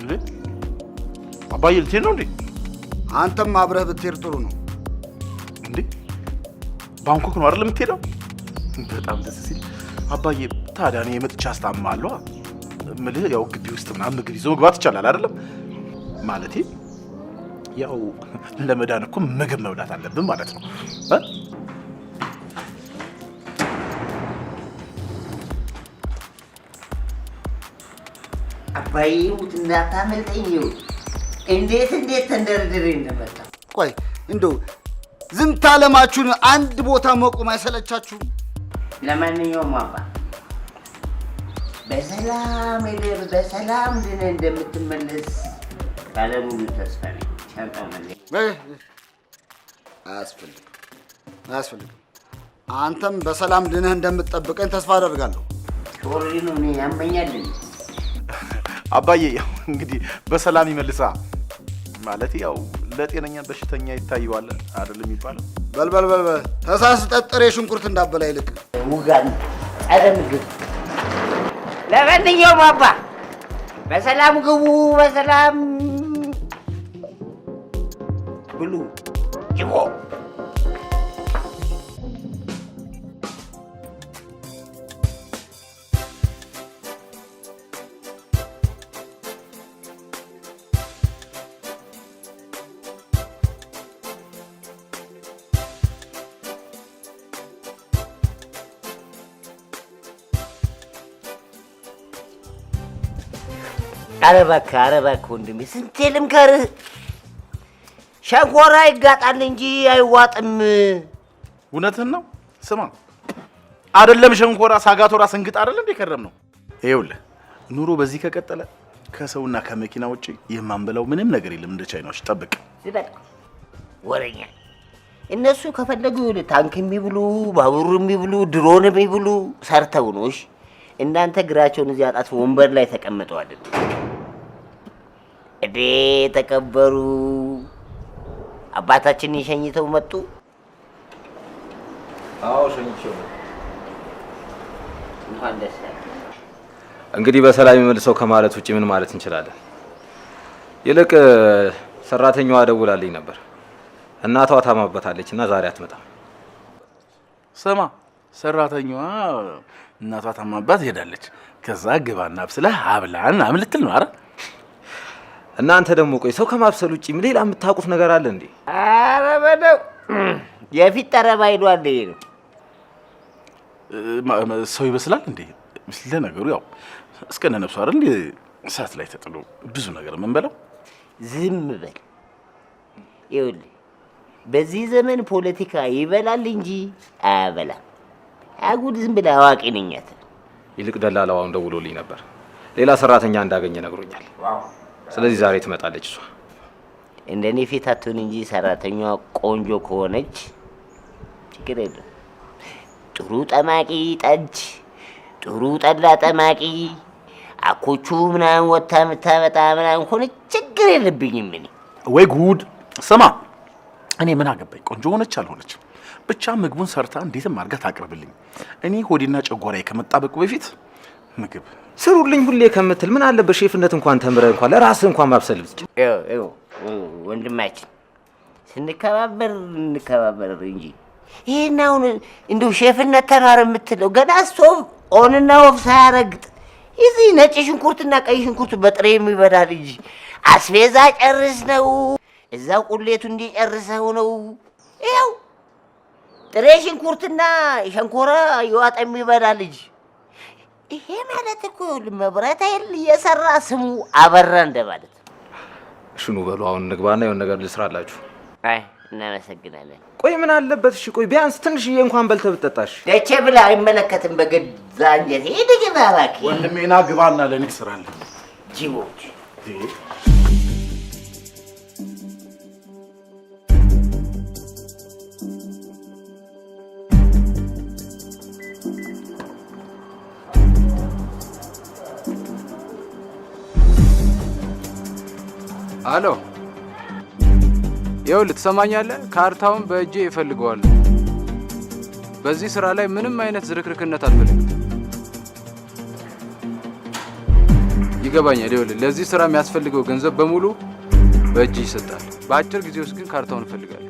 እንዴ አባዬ ልትሄድ ነው እንዴ? አንተም አብረህ ብትሄድ ጥሩ ነው። እንዴ ባንኮክ ነው አይደል የምትሄደው? በጣም ደስ ሲል አባዬ። ታዲያ እኔ መጥቻ አስታምማለሁ። ምልህ ያው ግቢ ውስጥ ምናምን ምግብ ይዞ መግባት ይቻላል አይደለም? ማለቴ ያው ለመዳን እኮ ምግብ መብላት አለብን ማለት ነው። አባዬ ሙት እንዳታመልጠኝ። እንዴት ተንደርድሬ እንደመጣ። ቆይ እንደው ዝንታ ለማችሁን አንድ ቦታ መቆም አይሰለቻችሁም? ለማንኛውም አባ በሰላም ሄደህ በሰላም ድነህ እንደምትመለስ ባለሙሉ ተስፋ ነኝ። ሻንጣው መለስ አያስፈልግም። አንተም በሰላም ድነህ እንደምትጠብቀኝ ተስፋ አደርጋለሁ። ቶሎ ነው እኔ ያመኛል። አባዬ ያው እንግዲህ በሰላም ይመልሳ ማለት ያው ለጤነኛ በሽተኛ ይታየዋል አይደል የሚባለው። በል ተሳስተህ ጥሬ ሽንኩርት እንዳበላ ይልቅ ውጋን ምግብ። ለማንኛውም አባ በሰላም ግቡ፣ በሰላም ብሉ። ጅቦ ኧረ እባክህ ወንድሜ ስንቴ ልምከርህ፣ ሸንኮራ ይጋጣል እንጂ አይዋጥም። እውነትህን ነው። ስማ አይደለም ሸንኮራ ሳጋቶራ ስንግጥ አይደል እንደ ከረም ነው። ይኸውልህ ኑሮ በዚህ ከቀጠለ ከሰውና ከመኪና ውጪ የማንበላው ምንም ነገር የለም። እንደ ቻይናዎች ጠብቅ። ወረኛ እነሱ ከፈለጉ ታንክ የሚብሉ ባቡር የሚብሉ ድሮን የሚብሉ ሰርተው ነው። እሺ እናንተ እግራቸውን እዚህ አጣጥፈው ወንበር ላይ ተቀምጠው አይደል እዴ ተከበሩ። አባታችንን ሸኝተው መጡ። አዎ ሸኝቼው። እንኳን ደስ ያለ። እንግዲህ በሰላም ይመልሰው ከማለት ውጪ ምን ማለት እንችላለን? ይልቅ ሰራተኛዋ ደውላልኝ ነበር። እናቷ ታማበታለች እና ዛሬ አትመጣም። ስማ ሰራተኛዋ እናቷ ታማባት ሄዳለች። ከዛ ግባና አብስለህ አብላን አምልትል ነው አይደል? እናንተ ደግሞ ቆይ ሰው ከማብሰል ውጪ ምን ሌላ የምታውቁት ነገር አለ እንዴ? ኧረ በለው የፊት ጠረባ ይሏል። ይሄ ነው ሰው ይበስላል እንዴ? ለነገሩ ያው እስከነ ነፍሱ አይደል እንዴ እሳት ላይ ተጥሎ ብዙ ነገር የምንበላው። ዝም በል። ይኸውልህ በዚህ ዘመን ፖለቲካ ይበላል እንጂ አያበላም። አጉድ ዝም ብለህ አዋቂ ነኝ አትል። ይልቅ ደላላዋን ደውሎልኝ ነበር። ሌላ ሰራተኛ እንዳገኘ ነግሮኛል። ስለዚህ ዛሬ ትመጣለች እሷ። እንደኔ ፊት አትሁን እንጂ ሰራተኛዋ ቆንጆ ከሆነች ችግር የለም። ጥሩ ጠማቂ ጠጅ፣ ጥሩ ጠላ ጠማቂ አኮቹ ምናምን ወታ የምታመጣ ምናምን ሆነች ችግር የለብኝም እኔ። ወይ ጉድ! ስማ እኔ ምን አገባኝ ቆንጆ ሆነች አልሆነች፣ ብቻ ምግቡን ሰርታ እንዴትም አድርጋ ታቅርብልኝ። እኔ ሆዴና ጨጓራዬ ከመጣበቁ በፊት ምግብ ስሩልኝ ሁሌ ከምትል ምን አለበት ሼፍነት እንኳን ተምረህ እንኳን ለራስህ እንኳን ማብሰል ብትችል። ወንድማችን እንከባበር እንጂ ይሄን አሁን እንደው ሼፍነት ተማር የምትለው ገና ስቶቭ ኦንና ኦፍ ሳያረግጥ እዚህ ነጭ ሽንኩርትና ቀይ ሽንኩርት በጥሬ የሚበላ ልጅ አስቤዛ ጨርስ ነው እዛው ቁሌቱ እንዲጨርሰው ነው። ይኸው ጥሬ ሽንኩርትና ሸንኮራ ይዋጣ የሚበላ ልጅ። ይሄ ማለት እኮ መብራት ኃይል እየሰራ ስሙ አበራ እንደማለት። እሺ ኑ በሉ አሁን ንግባና የሆነ ነገር ልስራላችሁ። አይ እናመሰግናለን። ቆይ ምን አለበት? እሺ ቆይ ቢያንስ ትንሽዬ እንኳን በልተህ ብትጠጣሽ። ደቼ ብላ አይመለከትም። በገዛ እንጀቴ ሄደህ እባክህ ወንድሜና ግባና ለኔ ትስራለህ። ጅቦች አሎ ይኸውልህ ትሰማኛለህ? ካርታውን በእጄ ይፈልገዋል። በዚህ ስራ ላይ ምንም አይነት ዝርክርክነት አልፈልግም። ይገባኛል። ይኸውልህ ለዚህ ስራ የሚያስፈልገው ገንዘብ በሙሉ በእጅ ይሰጣል። በአጭር ጊዜ ውስጥ ግን ካርታውን እፈልጋለሁ።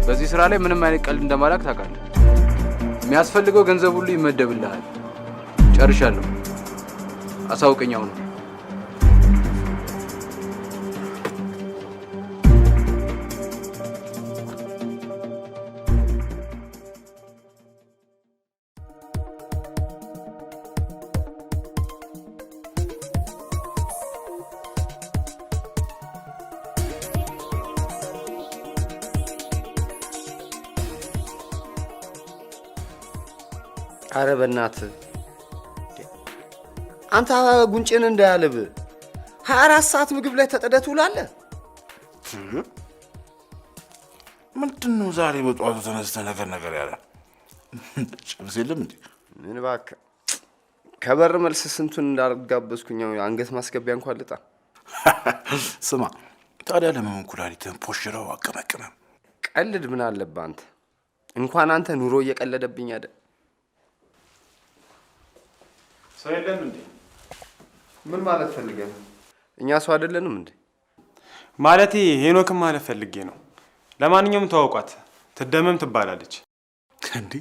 በዚህ ስራ ላይ ምንም አይነት ቀልድ እንደማላክ ታውቃለህ። የሚያስፈልገው ገንዘብ ሁሉ ይመደብልሃል። ጨርሻለሁ። አሳውቀኛው ነው። አረ በእናትህ አንተ ጉንጭን እንዳያልብ 24 ሰዓት ምግብ ላይ ተጠደህ ትውላለህ። ምንድን ነው ዛሬ በጠዋቱ ተነስተህ ነገር ያለ ጨብስ የለም እንዴ? ምን እባክህ ከበር መልስ ስንቱን እንዳልጋበዝኩኝ አንገት ማስገቢያ እንኳን ልጣ። ስማ ታዲያ ለምን ኩላሊትህን ፖሽረው አቀመቅመም? ቀልድ ምን አለብህ አንተ። እንኳን አንተ ኑሮ እየቀለደብኝ አይደል? ሰው የለም እንዴ? ምን ማለት ፈልገህ ነው? እኛ ሰው አይደለንም እንዴ? ማለቴ ሄኖክም ማለት ፈልጌ ነው። ለማንኛውም ተዋውቋት፣ ትደመም ትባላለች። እንዴ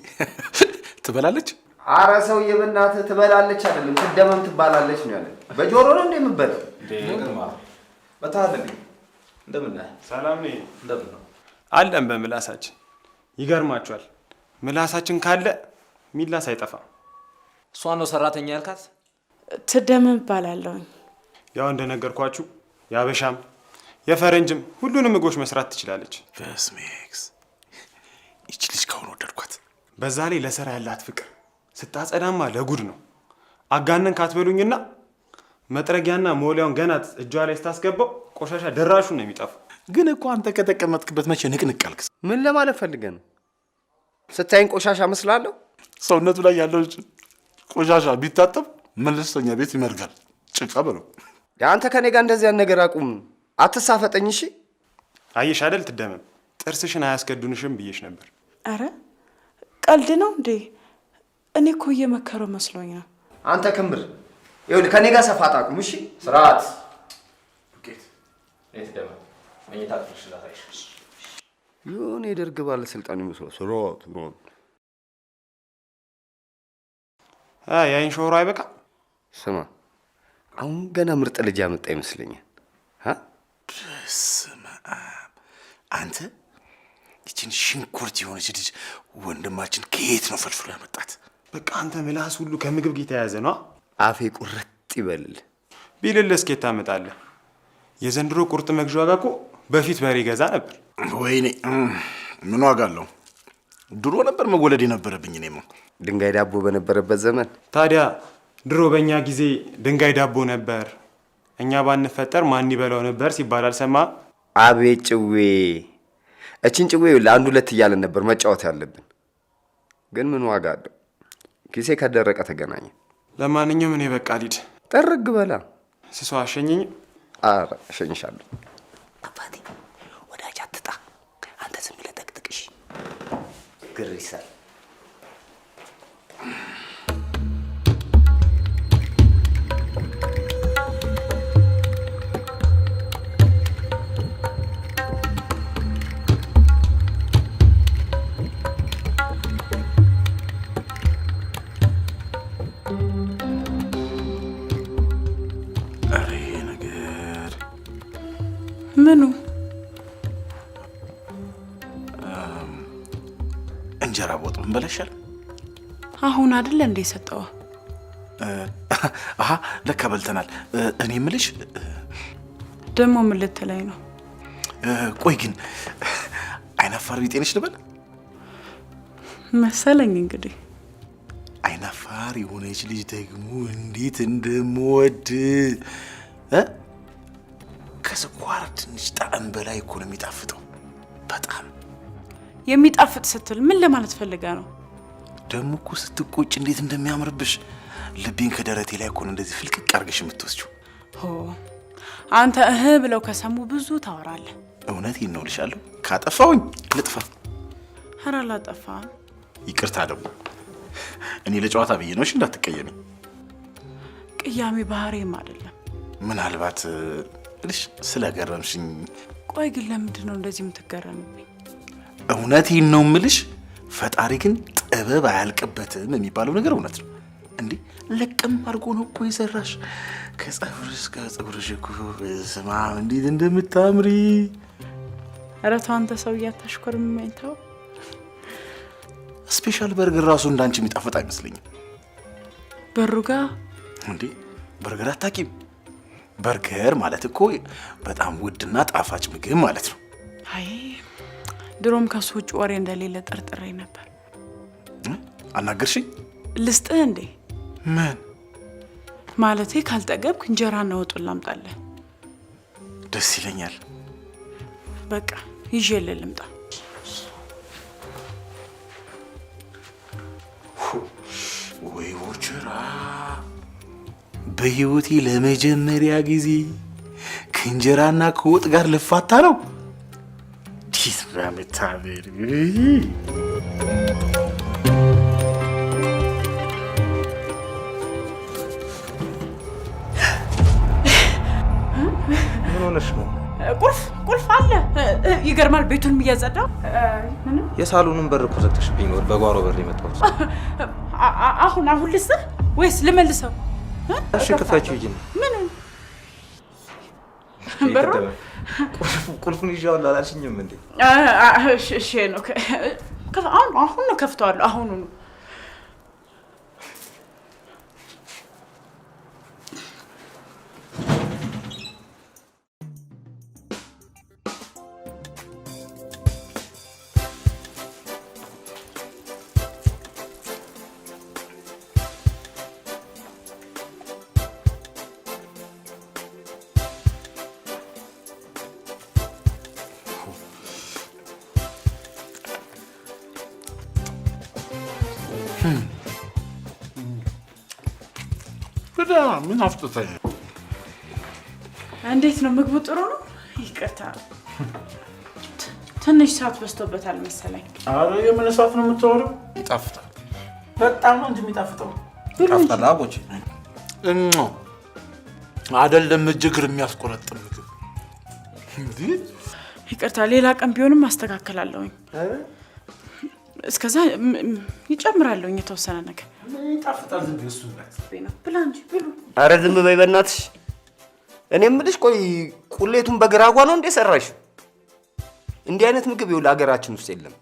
ትበላለች? አረ ሰውዬ በእናትህ ትበላለች አይደለም ትደመም ትባላለች ነው ያለው። በጆሮ ነው እንዴ የምትበላው? ደግማ በታለኝ እንደምን ነህ? ሰላም ነኝ። እንደምን ነው? አለን በምላሳችን። ይገርማችኋል፣ ምላሳችን ካለ ሚላስ አይጠፋም። እሷን ነው ሰራተኛ ያልካት? ትደመም እባላለሁኝ። ያው እንደነገርኳችሁ የአበሻም የፈረንጅም ሁሉንም ምግቦች መስራት ትችላለች። በስሜክስ ይቺ ልጅ ካሁን ወደድኳት። በዛ ላይ ለስራ ያላት ፍቅር ስታጸዳማ ለጉድ ነው። አጋነን ካትበሉኝና መጥረጊያና ሞሊያውን ገና እጇ ላይ ስታስገባው ቆሻሻ ደራሹን ነው የሚጠፋው። ግን እኮ አንተ ከተቀመጥክበት መቼ ንቅንቅ አልክስ? ምን ለማለት ፈልገህ ነው? ስታይን ቆሻሻ መስላለሁ? ሰውነቱ ላይ ያለው ቆሻሻ ቢታጠብ መለስተኛ ቤት ይመርጋል። ጭቃ በለው። አንተ ከኔ ጋር እንደዚህ ያን ነገር አቁም። አትሳፈጠኝ እሺ? አየሽ አይደል ትደመም፣ ጥርስሽን አያስከዱንሽም ብዬሽ ነበር። አረ ቀልድ ነው እንዴ? እኔ እኮ እየመከረው መስሎኝ ነው። አንተ ክምር ይኸውልህ ከኔ ጋር ሰፋት አቁም እሺ? ስርዓት ኦኬት ለትደመም መኝታ ትሽላታይሽ የሆነ የደርግ ባለስልጣን ይመስለው ስርዓት ነው። ያይን ሾሮ አይበቃ? ስማ አሁን ገና ምርጥ ልጅ ያመጣ ይመስለኛል። በስመ አብ አንተ ይችን ሽንኩርት የሆነች ልጅ ወንድማችን ከየት ነው ፈልፍሎ ያመጣት? በቃ አንተ ምላስ ሁሉ ከምግብ ጋር የተያያዘ ነው። አፌ ቁርጥ ይበል ቢልልህ እስኪ ታመጣለህ። የዘንድሮ ቁርጥ መግዣ ዋጋ እኮ በፊት በሬ ገዛ ነበር። ወይኔ ምን ዋጋ አለው? ድሮ ነበር መወለድ የነበረብኝ እኔማ። ድንጋይ ዳቦ በነበረበት ዘመን። ታዲያ ድሮ በእኛ ጊዜ ድንጋይ ዳቦ ነበር፣ እኛ ባንፈጠር ማን ይበላው ነበር ሲባል አልሰማ? አቤት ጭዌ! እቺን ጭዌ ለአንድ ሁለት እያለን ነበር መጫወት ያለብን። ግን ምን ዋጋ አለው? ኪሴ ከደረቀ ተገናኘ። ለማንኛውም እኔ በቃ ልሂድ። ጠርግ በላ ስሷ አሸኘኝ። ኧረ እሸኝሻለሁ። አባቴ ወዳጅ አትጣ። አንተ ዝም ብለህ ጠቅጥቅሽ ግር ይሳል። ምኑ? እንጀራ በወጥ ምን በለሻል? አሁን አይደል እንደ ሰጠው? አሃ ለካ በልተናል። እኔ የምልሽ ደግሞ ምን ልትለኝ ነው? ቆይ ግን አይናፋር ቢጤንሽ ልበል መሰለኝ። እንግዲህ አይናፋር የሆነች ልጅ ደግሞ እንዴት እንደምወድ ከስኳር ትንሽ ጣዕም በላይ እኮ ነው የሚጣፍጠው። በጣም የሚጣፍጥ ስትል ምን ለማለት ፈልጋ ነው? ደግሞ እኮ ስትቆጭ እንዴት እንደሚያምርብሽ ልቤን ከደረቴ ላይ እኮ ነው እንደዚህ ፍልቅቅ አድርገሽ የምትወስጂው። ሆ አንተ ብለው ከሰሙ ብዙ ታወራለህ። እውነቴን ነው እልሻለሁ። ካጠፋሁኝ ልጥፋ። ኧረ አላጠፋህም። ይቅርታ ደግሞ እኔ ለጨዋታ ብዬ ነው። እሺ እንዳትቀየሚ። ቅያሜ ባህሪም አይደለም። ምናልባት ልሽ ስለገረምሽኝ። ቆይ ግን ለምንድን ነው እንደዚህ የምትገረምብኝ? እውነቴን ነው የምልሽ። ፈጣሪ ግን ጥበብ አያልቅበትም የሚባለው ነገር እውነት ነው። እንዴ ለቅም አድርጎ ነው እኮ የሰራሽ። ከጸጉርሽ እስከ ጸጉርሽ እኮ ስማ እንዴት እንደምታምሪ። ኧረ ተው አንተ ሰው እያታሽኮርመኝ ተው። ስፔሻል በርገር ራሱ እንዳንቺ የሚጣፍጥ አይመስለኝም። በሩ ጋር እንዴ በርገር አታውቂም? በርገር ማለት እኮ በጣም ውድና ጣፋጭ ምግብ ማለት ነው። አይ ድሮም ከሱ ውጭ ወሬ እንደሌለ ጠርጥሬ ነበር። አናገርሽኝ? ልስጥህ እንዴ? ምን ማለቴ ካልጠገብክ እንጀራና ወጡን ላምጣልህ። ደስ ይለኛል። በቃ ይዤልህ ልምጣ። ወይ ወቸራ! በህይወቴ ለመጀመሪያ ጊዜ ከእንጀራና ከወጥ ጋር ልፋታ ነው። ዲስ ባምታበሪ ምን ሆነሽ ነው? ቁልፍ አለ። ይገርማል። ቤቱንም እያጸዳው የሳሎኑን በር እኮ ዘግተሽብኝ ነው በጓሮ በር የመጣሁት። አሁን ልስጥህ ወይስ ልመልሰው? እሺ ክፈችው እንጂ። ምን በሩ ቁልፉን ይዤዋለሁ አላልሽኝም እንዴ? እሺ ነው። አሁን ነው ከፍተዋለሁ። አሁኑ ነው። ምን አፍጥተኝ? እንዴት ነው ምግቡ? ጥሩ ነው። ይቅርታ ትንሽ ሰዓት በዝቶበታል መሰለኝ። አረ የምን ሰዓት ነው የምታወራው? ይጣፍጣል። በጣም ነው እንጂ የሚጣፍጠው። ይጣፍጣል። አቦቼ አይደለም እጅግር የሚያስቆረጥም ምግብ። እንዴ ይቅርታ፣ ሌላ ቀን ቢሆንም አስተካክላለሁኝ። እስከዛ ይጨምራለሁኝ የተወሰነ ነገር። ይጣፍጣል። ዝም ብለሽ ብላ እንጂ ብሉ። አረ ዝም በይ በእናትሽ። እኔ የምልሽ ቆይ ቁሌቱን በግራጓ ነው እንዴ ሰራሽ? እንዲህ አይነት ምግብ ይኸውልህ ሀገራችን ውስጥ የለም።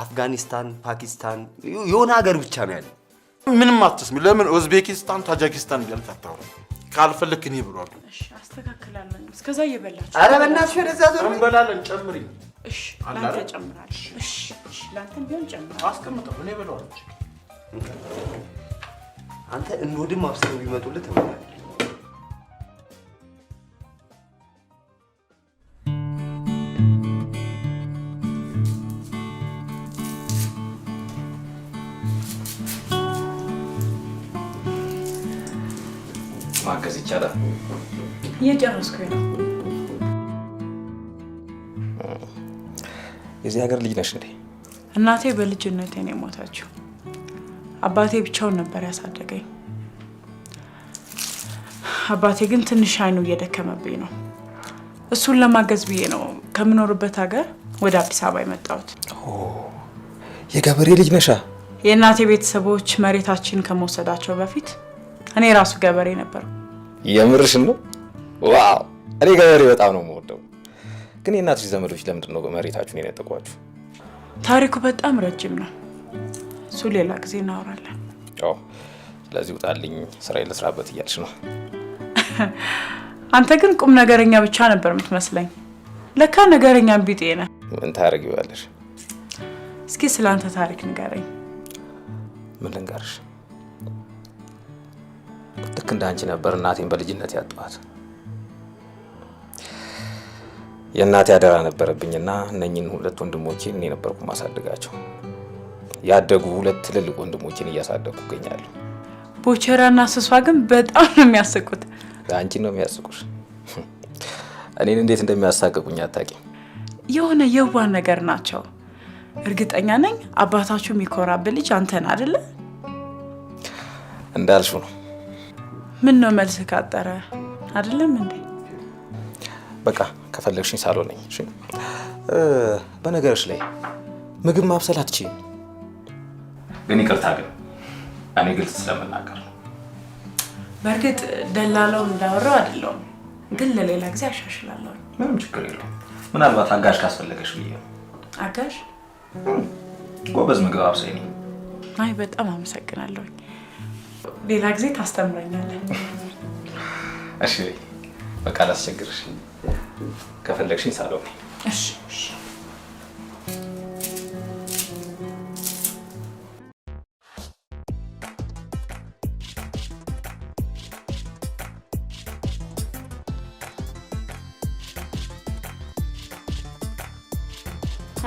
አፍጋኒስታን፣ ፓኪስታን የሆነ ሀገር ብቻ ነው ያለው። ምንም አትስሚ። ለምን ኡዝቤኪስታን፣ ታጂኪስታን እያልክ አታወራም? ካልፈለክ እኔ ብሏለሁ። እሺ አስተካክላለሁ። እስከዛ እየበላችሁ። አረ በእናትሽ ወደዛ ዞር። እንበላለን። ጨምሪ። እሺ ላንተ ጨምራለሁ። እሺ ላንተም ቢሆን ጨምራለሁ። አስቀምጠው። እኔ ብሏለሁ። አንተ እንወድም አብስለው ቢመጡልህ ተመጣጣኝ። ማገዝ ይቻላል። እየጨረስኩኝ ነው። የዚህ ሀገር ልጅ ነሽ እንዴ? እናቴ በልጅነቴ ነው የሞተችው። አባቴ ብቻውን ነበር ያሳደገኝ። አባቴ ግን ትንሽ አይኑ እየደከመብኝ ነው። እሱን ለማገዝ ብዬ ነው ከምኖርበት ሀገር ወደ አዲስ አበባ የመጣሁት። የገበሬ ልጅ ነሻ? የእናቴ ቤተሰቦች መሬታችን ከመውሰዳቸው በፊት እኔ ራሱ ገበሬ ነበርኩ። የምርሽን ነው? ዋው! እኔ ገበሬ በጣም ነው የምወደው። ግን የእናትሽ ዘመዶች ለምንድን ነው መሬታችሁን የነጠቋችሁ? ታሪኩ በጣም ረጅም ነው። እሱ ሌላ ጊዜ እናወራለን። ስለዚህ ውጣልኝ፣ ስራዬን ልስራበት እያልሽ ነው? አንተ ግን ቁም ነገረኛ ብቻ ነበር የምትመስለኝ። ለካ ነገረኛ ቢጤ ነህ። ምን ታደርጊዋለሽ? እስኪ ስለ አንተ ታሪክ ንገረኝ። ምን ልንገርሽ? ልክ እንደ አንቺ ነበር እናቴን በልጅነት ያጣኋት። የእናቴ አደራ ነበረብኝና እነኝን ሁለት ወንድሞቼን እኔ ነበርኩ ማሳደጋቸው። ያደጉ ሁለት ትልልቅ ወንድሞቼን እያሳደጉ እገኛለሁ። ቦቸራና ስሷ ግን በጣም ነው የሚያስቁት። አንቺን ነው የሚያስቁሽ? እኔን እንዴት እንደሚያሳቅቁኝ አታውቂም። የሆነ የዋህ ነገር ናቸው። እርግጠኛ ነኝ አባታችሁ የሚኮራብህ ልጅ አንተን አይደለ? እንዳልሽው ነው። ምን ነው መልስ ካጠረ አይደለም እንዴ? በቃ ከፈለግሽኝ ሳሎን ነኝ። እሺ በነገርሽ ላይ ምግብ ማብሰል አትችይም። ግን ይቅርታ ግን እኔ ግልጽ ስለምናገር ነው። በእርግጥ ደላላው እንዳወራው አይደለም፣ ግን ለሌላ ጊዜ አሻሽላለሁ። ምንም ችግር የለውም። ምናልባት አጋዥ ካስፈለገሽ ብዬ ነው። አጋዥ? ጎበዝ ምግብ አብሳይ ነኝ። አይ በጣም አመሰግናለሁ። ሌላ ጊዜ ታስተምረኛለህ። እሺ በቃ ላስቸግርሽ። ከፈለግሽኝ ሳሎን ነኝ። እሺ እሺ።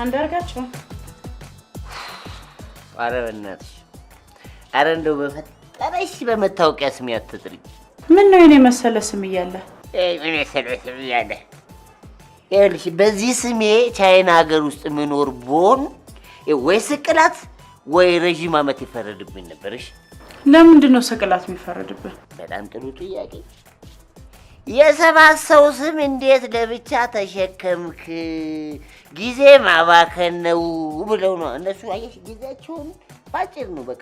አንዳርጋቸው ኧረ በእናትሽ፣ ኧረ እንደው በፈጠረሽ በመታወቂያ ስም አትጥሪኝ። ምን ነው የኔ መሰለ ስም እያለ ምን መሰለ ስም እያለ ይኸውልሽ፣ በዚህ ስሜ ቻይና ሀገር ውስጥ ምኖር ብሆን ወይ ስቅላት ወይ ረዥም ዓመት ይፈረድብኝ ነበርሽ። ለምንድን ነው ስቅላት የሚፈረድብህ? በጣም ጥሩ ጥያቄ። የሰባት ሰው ስም እንዴት ለብቻ ተሸከምክ? ጊዜ ማባከን ነው ብለው ነው እነሱ። አየሽ ጊዜያቸውን ባጭር ነው በቃ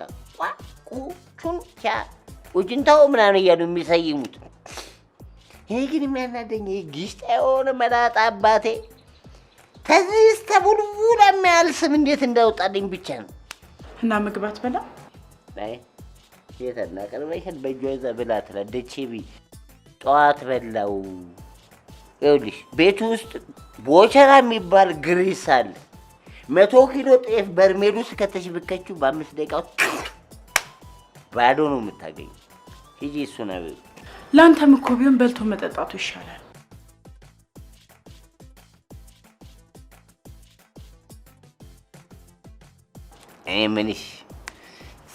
ቁቹን ቻ ኡጅንታው ምናምን እያሉ የሚሰይሙት። እኔ ግን የሚያናደኝ ግሽጣ የሆነ መላጣ አባቴ ከዚህ እስከ ቡልቡላ የሚያህል ስም እንዴት እንዳወጣልኝ ብቻ ነው። እና ምግባት በላ አይ የትና ቀርበሽን በእጇ ይዛ ብላ ትላለች። ጠዋት በላው። ይኸውልሽ ቤቱ ውስጥ ቦቸራ የሚባል ግሪስ አለ። 100 ኪሎ ጤፍ በርሜል ውስጥ ከተሽብከችው በ5 ደቂቃ ባዶ ነው የምታገኝ። ሂጂ እሱ ነው። ለአንተም እኮ ቢሆን በልቶ መጠጣቱ ይሻላል። እኔ ምንሽ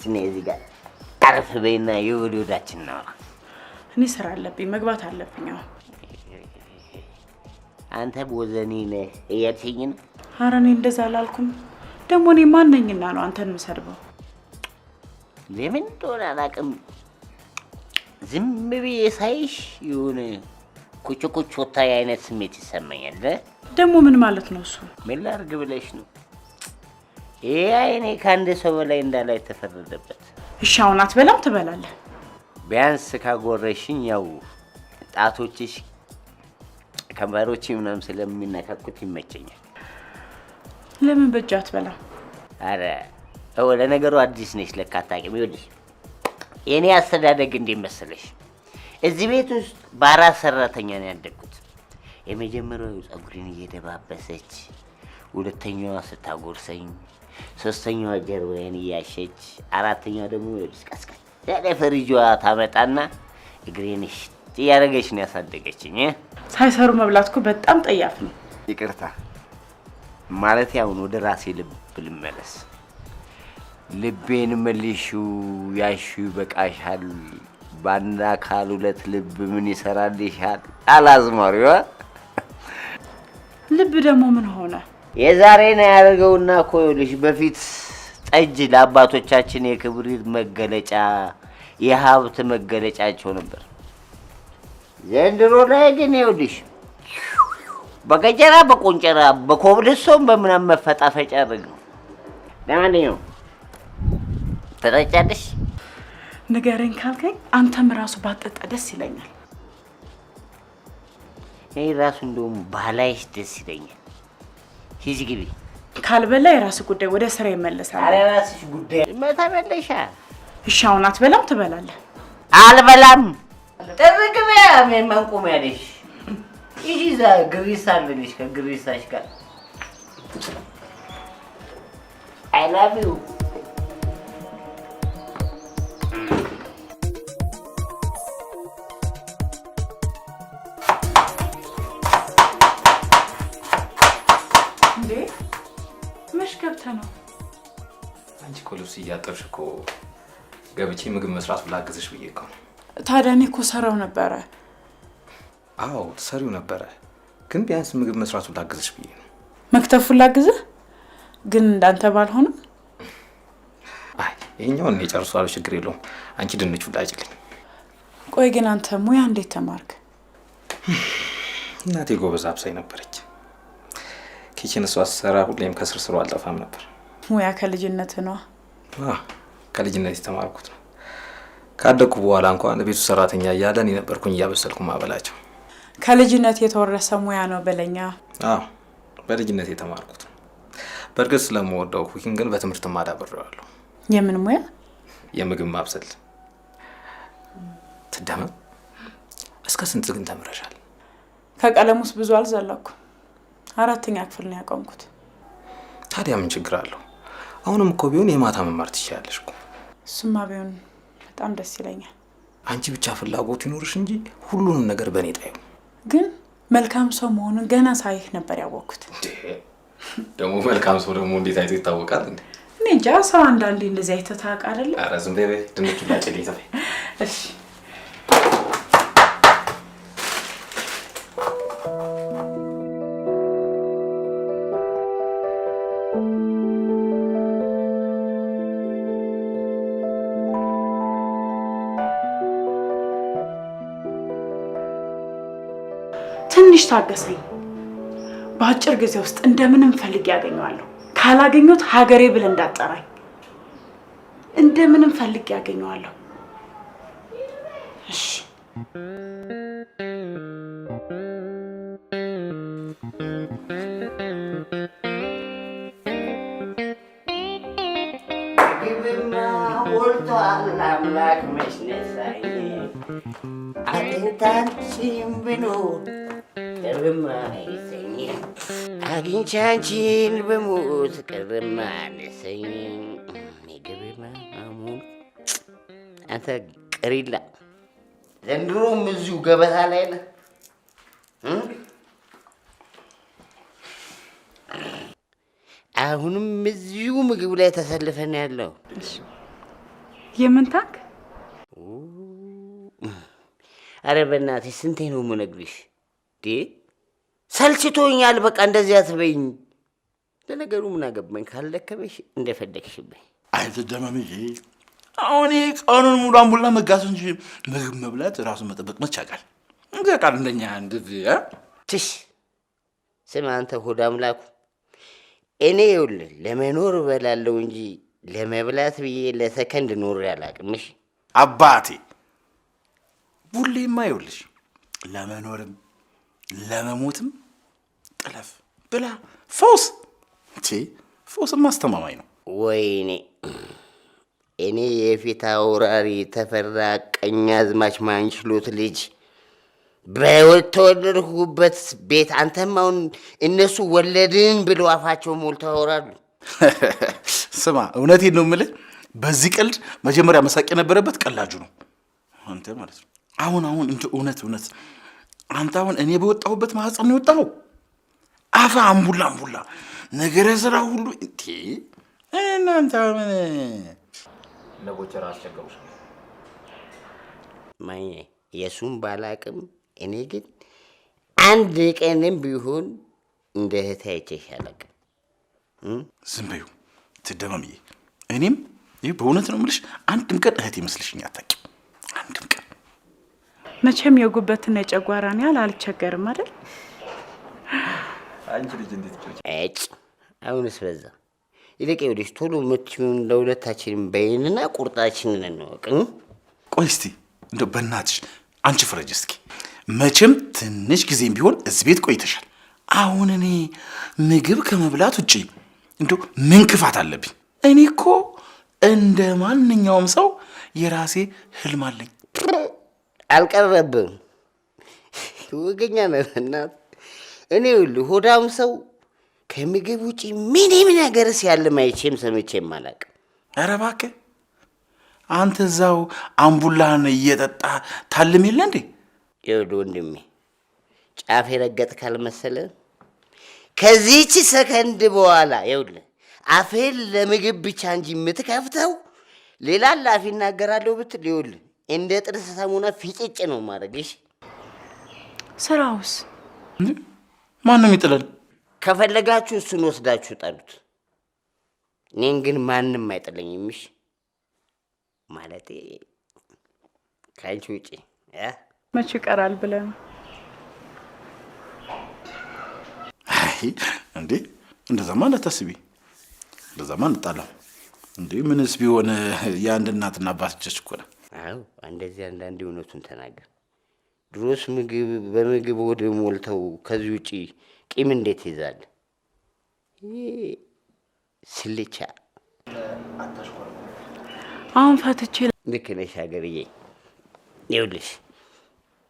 ስኔ እዚህ ጋር አረፍ በይና የወዶዳችን ነው። እኔ ስራ አለብኝ መግባት አለብኝ። አሁን አንተ ቦዘኔ ነህ እያልሽኝ ነው? ኧረ እኔ እንደዛ አላልኩም። ደግሞ እኔ ማን ነኝና ነው አንተን የምሰድበው? ለምን እንደሆነ አላውቅም። ዝም ብዬ ሳይሽ የሆነ ኩችኩቾታ አይነት ስሜት ይሰማኛል። ደግሞ ምን ማለት ነው እሱ? ምን ላድርግ ብለሽ ነው? ይሄ አይኔ ከአንድ ሰው በላይ እንዳላይ ተፈረደበት። እሺ አሁን አትበላም? ትበላለህ። ቢያንስ ካጎረሽኝ ያው ጣቶችሽ ከንፈሮች ምናምን ስለሚነካኩት ይመቸኛል። ለምን በእጅ አትበላም? አረ ለነገሩ አዲስ ነሽ ለካ አታውቂም። ይኸውልሽ የኔ አስተዳደግ እንዴት መሰለሽ? እዚህ ቤት ውስጥ በአራት ሰራተኛ ነው ያደግኩት። የመጀመሪያው ፀጉሬን እየደባበሰች፣ ሁለተኛዋ ስታጎርሰኝ፣ ሶስተኛዋ ጀርባዬን እያሸች፣ አራተኛዋ ደግሞ ይኸውልሽ ቀስቀስ ያለ ፍሪጇ ታመጣና እግሬን እያደረገች ነው ያሳደገችኝ። ሳይሰሩ መብላት እኮ በጣም ጠያፍ ነው። ይቅርታ ማለት ያውን ወደ ራሴ ልብ ልመለስ። ልቤን መልሺው ያሺው ይበቃሻል። በአንድ አካል ሁለት ልብ ምን ይሰራልሻል? አላዝማሪዋ ልብ ደግሞ ምን ሆነ? የዛሬን ያደርገውና እኮ ይኸውልሽ በፊት ጠጅ ለአባቶቻችን የክብሪት መገለጫ የሀብት መገለጫቸው ነበር። ዘንድሮ ላይ ግን ይኸውልሽ በገጀራ በቆንጨራ በኮብልስቶን በምናምን መፈጣፈጫ አድርግ ነው። ለማንኛውም ትጠጫለሽ? ንገረኝ ካልከኝ አንተም ራሱ ባጠጣ ደስ ይለኛል። እኔ ራሱ እንደውም ባላይሽ ደስ ይለኛል። ሂጂ ግቢ። ካልበላ የራስህ ጉዳይ፣ ወደ ስራ ይመለሳል። ኧረ ራስሽ ጉዳይ ተመለሻ። እሺ አሁን አትበላም? ትበላለህ። አልበላም። ጥርግ በያ ምን መንቆም ያለሽ? ሂጂ እዛ ግሪሳ አለልሽ ከግሪሳሽ ጋር አይ ላቭ ዩ። እንዴ መች ገብተህ ነው? አንቺ እኮ ልብስ እያጠብሽ እኮ ገብቼ ምግብ መስራት ላግዝሽ ብዬ እኮ ነው። ታዲያ እኔ እኮ ሰራው ነበረ። አዎ ትሰሪው ነበረ፣ ግን ቢያንስ ምግብ መስራቱ ላግዝሽ ብዬ ነው። መክተፉን ላግዝህ፣ ግን እንዳንተ ባልሆንም። አይ ይሄኛውን እኔ ጨርሷለሁ፣ ችግር የለውም። አንቺ ድንቹን ላጭልኝ። ቆይ ግን አንተ ሙያ እንዴት ተማርክ? እናቴ ጎበዝ አብሳይ ነበረች። ኪችን እሷ ስትሰራ ሁሌም ከስርስሩ አልጠፋም ነበር። ሙያ ከልጅነት ነው? ከልጅነት የተማርኩት ነው። ካደኩ በኋላ እንኳን ቤቱ ሰራተኛ እያለ እኔ ነበርኩኝ እያበሰልኩ ማበላቸው። ከልጅነት የተወረሰ ሙያ ነው በለኛ። በልጅነት የተማርኩት ነው። በእርግጥ ስለምወደው ኩኪንግ ግን በትምህርት ማዳብሬዋለሁ። የምን ሙያ? የምግብ ማብሰል። ትደመም እስከ ስንት ግን ተምረሻል? ከቀለም ውስጥ ብዙ አልዘለኩም። 4ኛ ክፍል ነው ያቆምኩት። ታዲያ ምን ችግር አለው? አሁንም እኮ ቢሆን የማታ መማር ትችያለሽ እኮ። እሱማ ቢሆን በጣም ደስ ይለኛል። አንቺ ብቻ ፍላጎት ይኖርሽ እንጂ ሁሉንም ነገር በእኔ ጣዩ። ግን መልካም ሰው መሆኑን ገና ሳይህ ነበር ያወቅኩት። ደግሞ መልካም ሰው ደግሞ እንዴት አይቶ ይታወቃል እንዴ? እኔ እንጃ። ሰው አንዳንዴ እንደዚህ አይተህ ታውቃለህ አይደል? ኧረ ዝም በይ። ድንች ላጭልኝ ተፈይ። እሺ ትንሽ ታገሰኝ። በአጭር ጊዜ ውስጥ እንደምንም ፈልጌ ያገኘዋለሁ። ካላገኘሁት ሀገሬ ብለህ እንዳጠራኝ። እንደምንም ፈልጌ ያገኘዋለሁ። እሺ ግብማ ሞልቷል አምላክ መሽነሳይ አጥንታችን ብኖር ቅርብማ አይሰኝም። አግኝቼ አንቺን ብሞት ቅርብማ አነሰኝም። ግብማ አሙን አንተ ቅሪላ ዘንድሮም እዚሁ ገበታ ላይ ነህ። አሁንም እዚሁ ምግብ ላይ ተሰልፈን ያለው የምን ታንክ? አረ በእናትሽ ስንቴ ነው የምነግርሽ? ሰልችቶኛል። በቃ እንደዚህ አትበይኝ። ለነገሩ ምን አገባኝ? ካልደከመሽ እንደፈለግሽብኝ። አይተደመምዬ አሁን ቀኑን ሙሉ አምቡላ መጋሱ እንጂ ምግብ መብላት ራሱን መጠበቅ መቻቃል እንደ ቃል እንደኛ እንደዚህ ትሽ ስማ አንተ ሆድ አምላኩ። እኔ ይኸውልህ ለመኖር እበላለሁ እንጂ ለመብላት ብዬ ለሰከንድ ኖሬ አላውቅም። አባቴ ሁሌማ ይኸውልሽ ለመኖርም ለመሞትም ጥለፍ ብላ ፈውስ ፈውስም አስተማማኝ ነው። ወይኔ እኔ የፊት አውራሪ ተፈራ ቀኛዝማች ማንችሎት ልጅ በተወለድኩበት ቤት አንተም አሁን እነሱ ወለድን ብለው አፋቸው ሞልተው ያወራሉ። ስማ እውነቴን ነው የምልህ፣ በዚህ ቀልድ መጀመሪያ መሳቅ የነበረበት ቀላጁ ነው አንተ ማለት ነው። አሁን እንደ እውነት አንተ አሁን እኔ በወጣሁበት ማህፀን ነው የወጣው። አፋ አምቡላ ነገረ ስራ ሁሉ እናንተ ምን ለቦቸራ አስቸገሩሽ? ማይ የሱም ባላቅም እኔ ግን አንድ ቀንም ቢሆን እንደ እህቴ አይቼሽ አላውቅም። ዝም በይው ትደመምዬ። እኔም ይህ በእውነት ነው የምልሽ አንድም ቀን እህቴ መስልሽኝ አታውቂም። አንድም ቀን መቼም የጉበትና የጨጓራን ያህል አልቸገርም አይደል? አንቺ ልጅ እንዴት ትጮች? አሁንስ በዛ። ይልቅ ይኸውልሽ ቶሎ የምትይውን ለሁለታችንም በይንና ቁርጣችንን እንወቅ። ቆይ እስቲ እንደው በእናትሽ አንቺ ፍረጅ እስኪ። መቼም ትንሽ ጊዜም ቢሆን እዚህ ቤት ቆይተሻል። አሁን እኔ ምግብ ከመብላት ውጪ እንደው ምን ክፋት አለብኝ? እኔ እኮ እንደ ማንኛውም ሰው የራሴ ህልም አለኝ። አልቀረብም። ወገኛ ነህ እናት። እኔ ይኸውልህ ሆዳም ሰው ከምግብ ውጪ ምንም ነገርስ ያለም አይቼም ሰምቼም አላውቅም። ኧረ እባክህ አንተ እዛው አምቡላህን እየጠጣ ታልም የለ እንዴ? ይኸውልህ ወንድሜ ጫፍ የረገጥ ካልመሰለ ከዚህች ሰከንድ በኋላ ይኸውልህ አፌን ለምግብ ብቻ እንጂ የምትከፍተው ሌላ ላፊ እናገራለሁ ብትል ይኸውልህ እንደ ጥርስ ሳሙና ፊጭጭ ነው ማድረግሽ። ስራውስ ማን ነው የሚጥለን? ከፈለጋችሁ እሱን ወስዳችሁ ጣሉት። እኔን ግን ማንም አይጥለኝም። እሺ ማለቴ ከአንቺ ውጪ መቼ ይቀራል ብለህ ነው? አይ እንዴ እንደዛማ እንዳታስቢ። እንደዛማ እንጣላም እንዴ። ምንስ ቢሆን የአንድ እናትና አባት ልጆች እኮ ነን። አዎ እንደዚህ አንዳንዴ እውነቱን ተናገር። ድሮስ በምግብ ወደ ሞልተው ከዚህ ውጪ ቂም እንዴት ይዛል? ስልቻ አሁን ፈትቼ ልክ ነሽ ሀገርዬ። ይኸውልሽ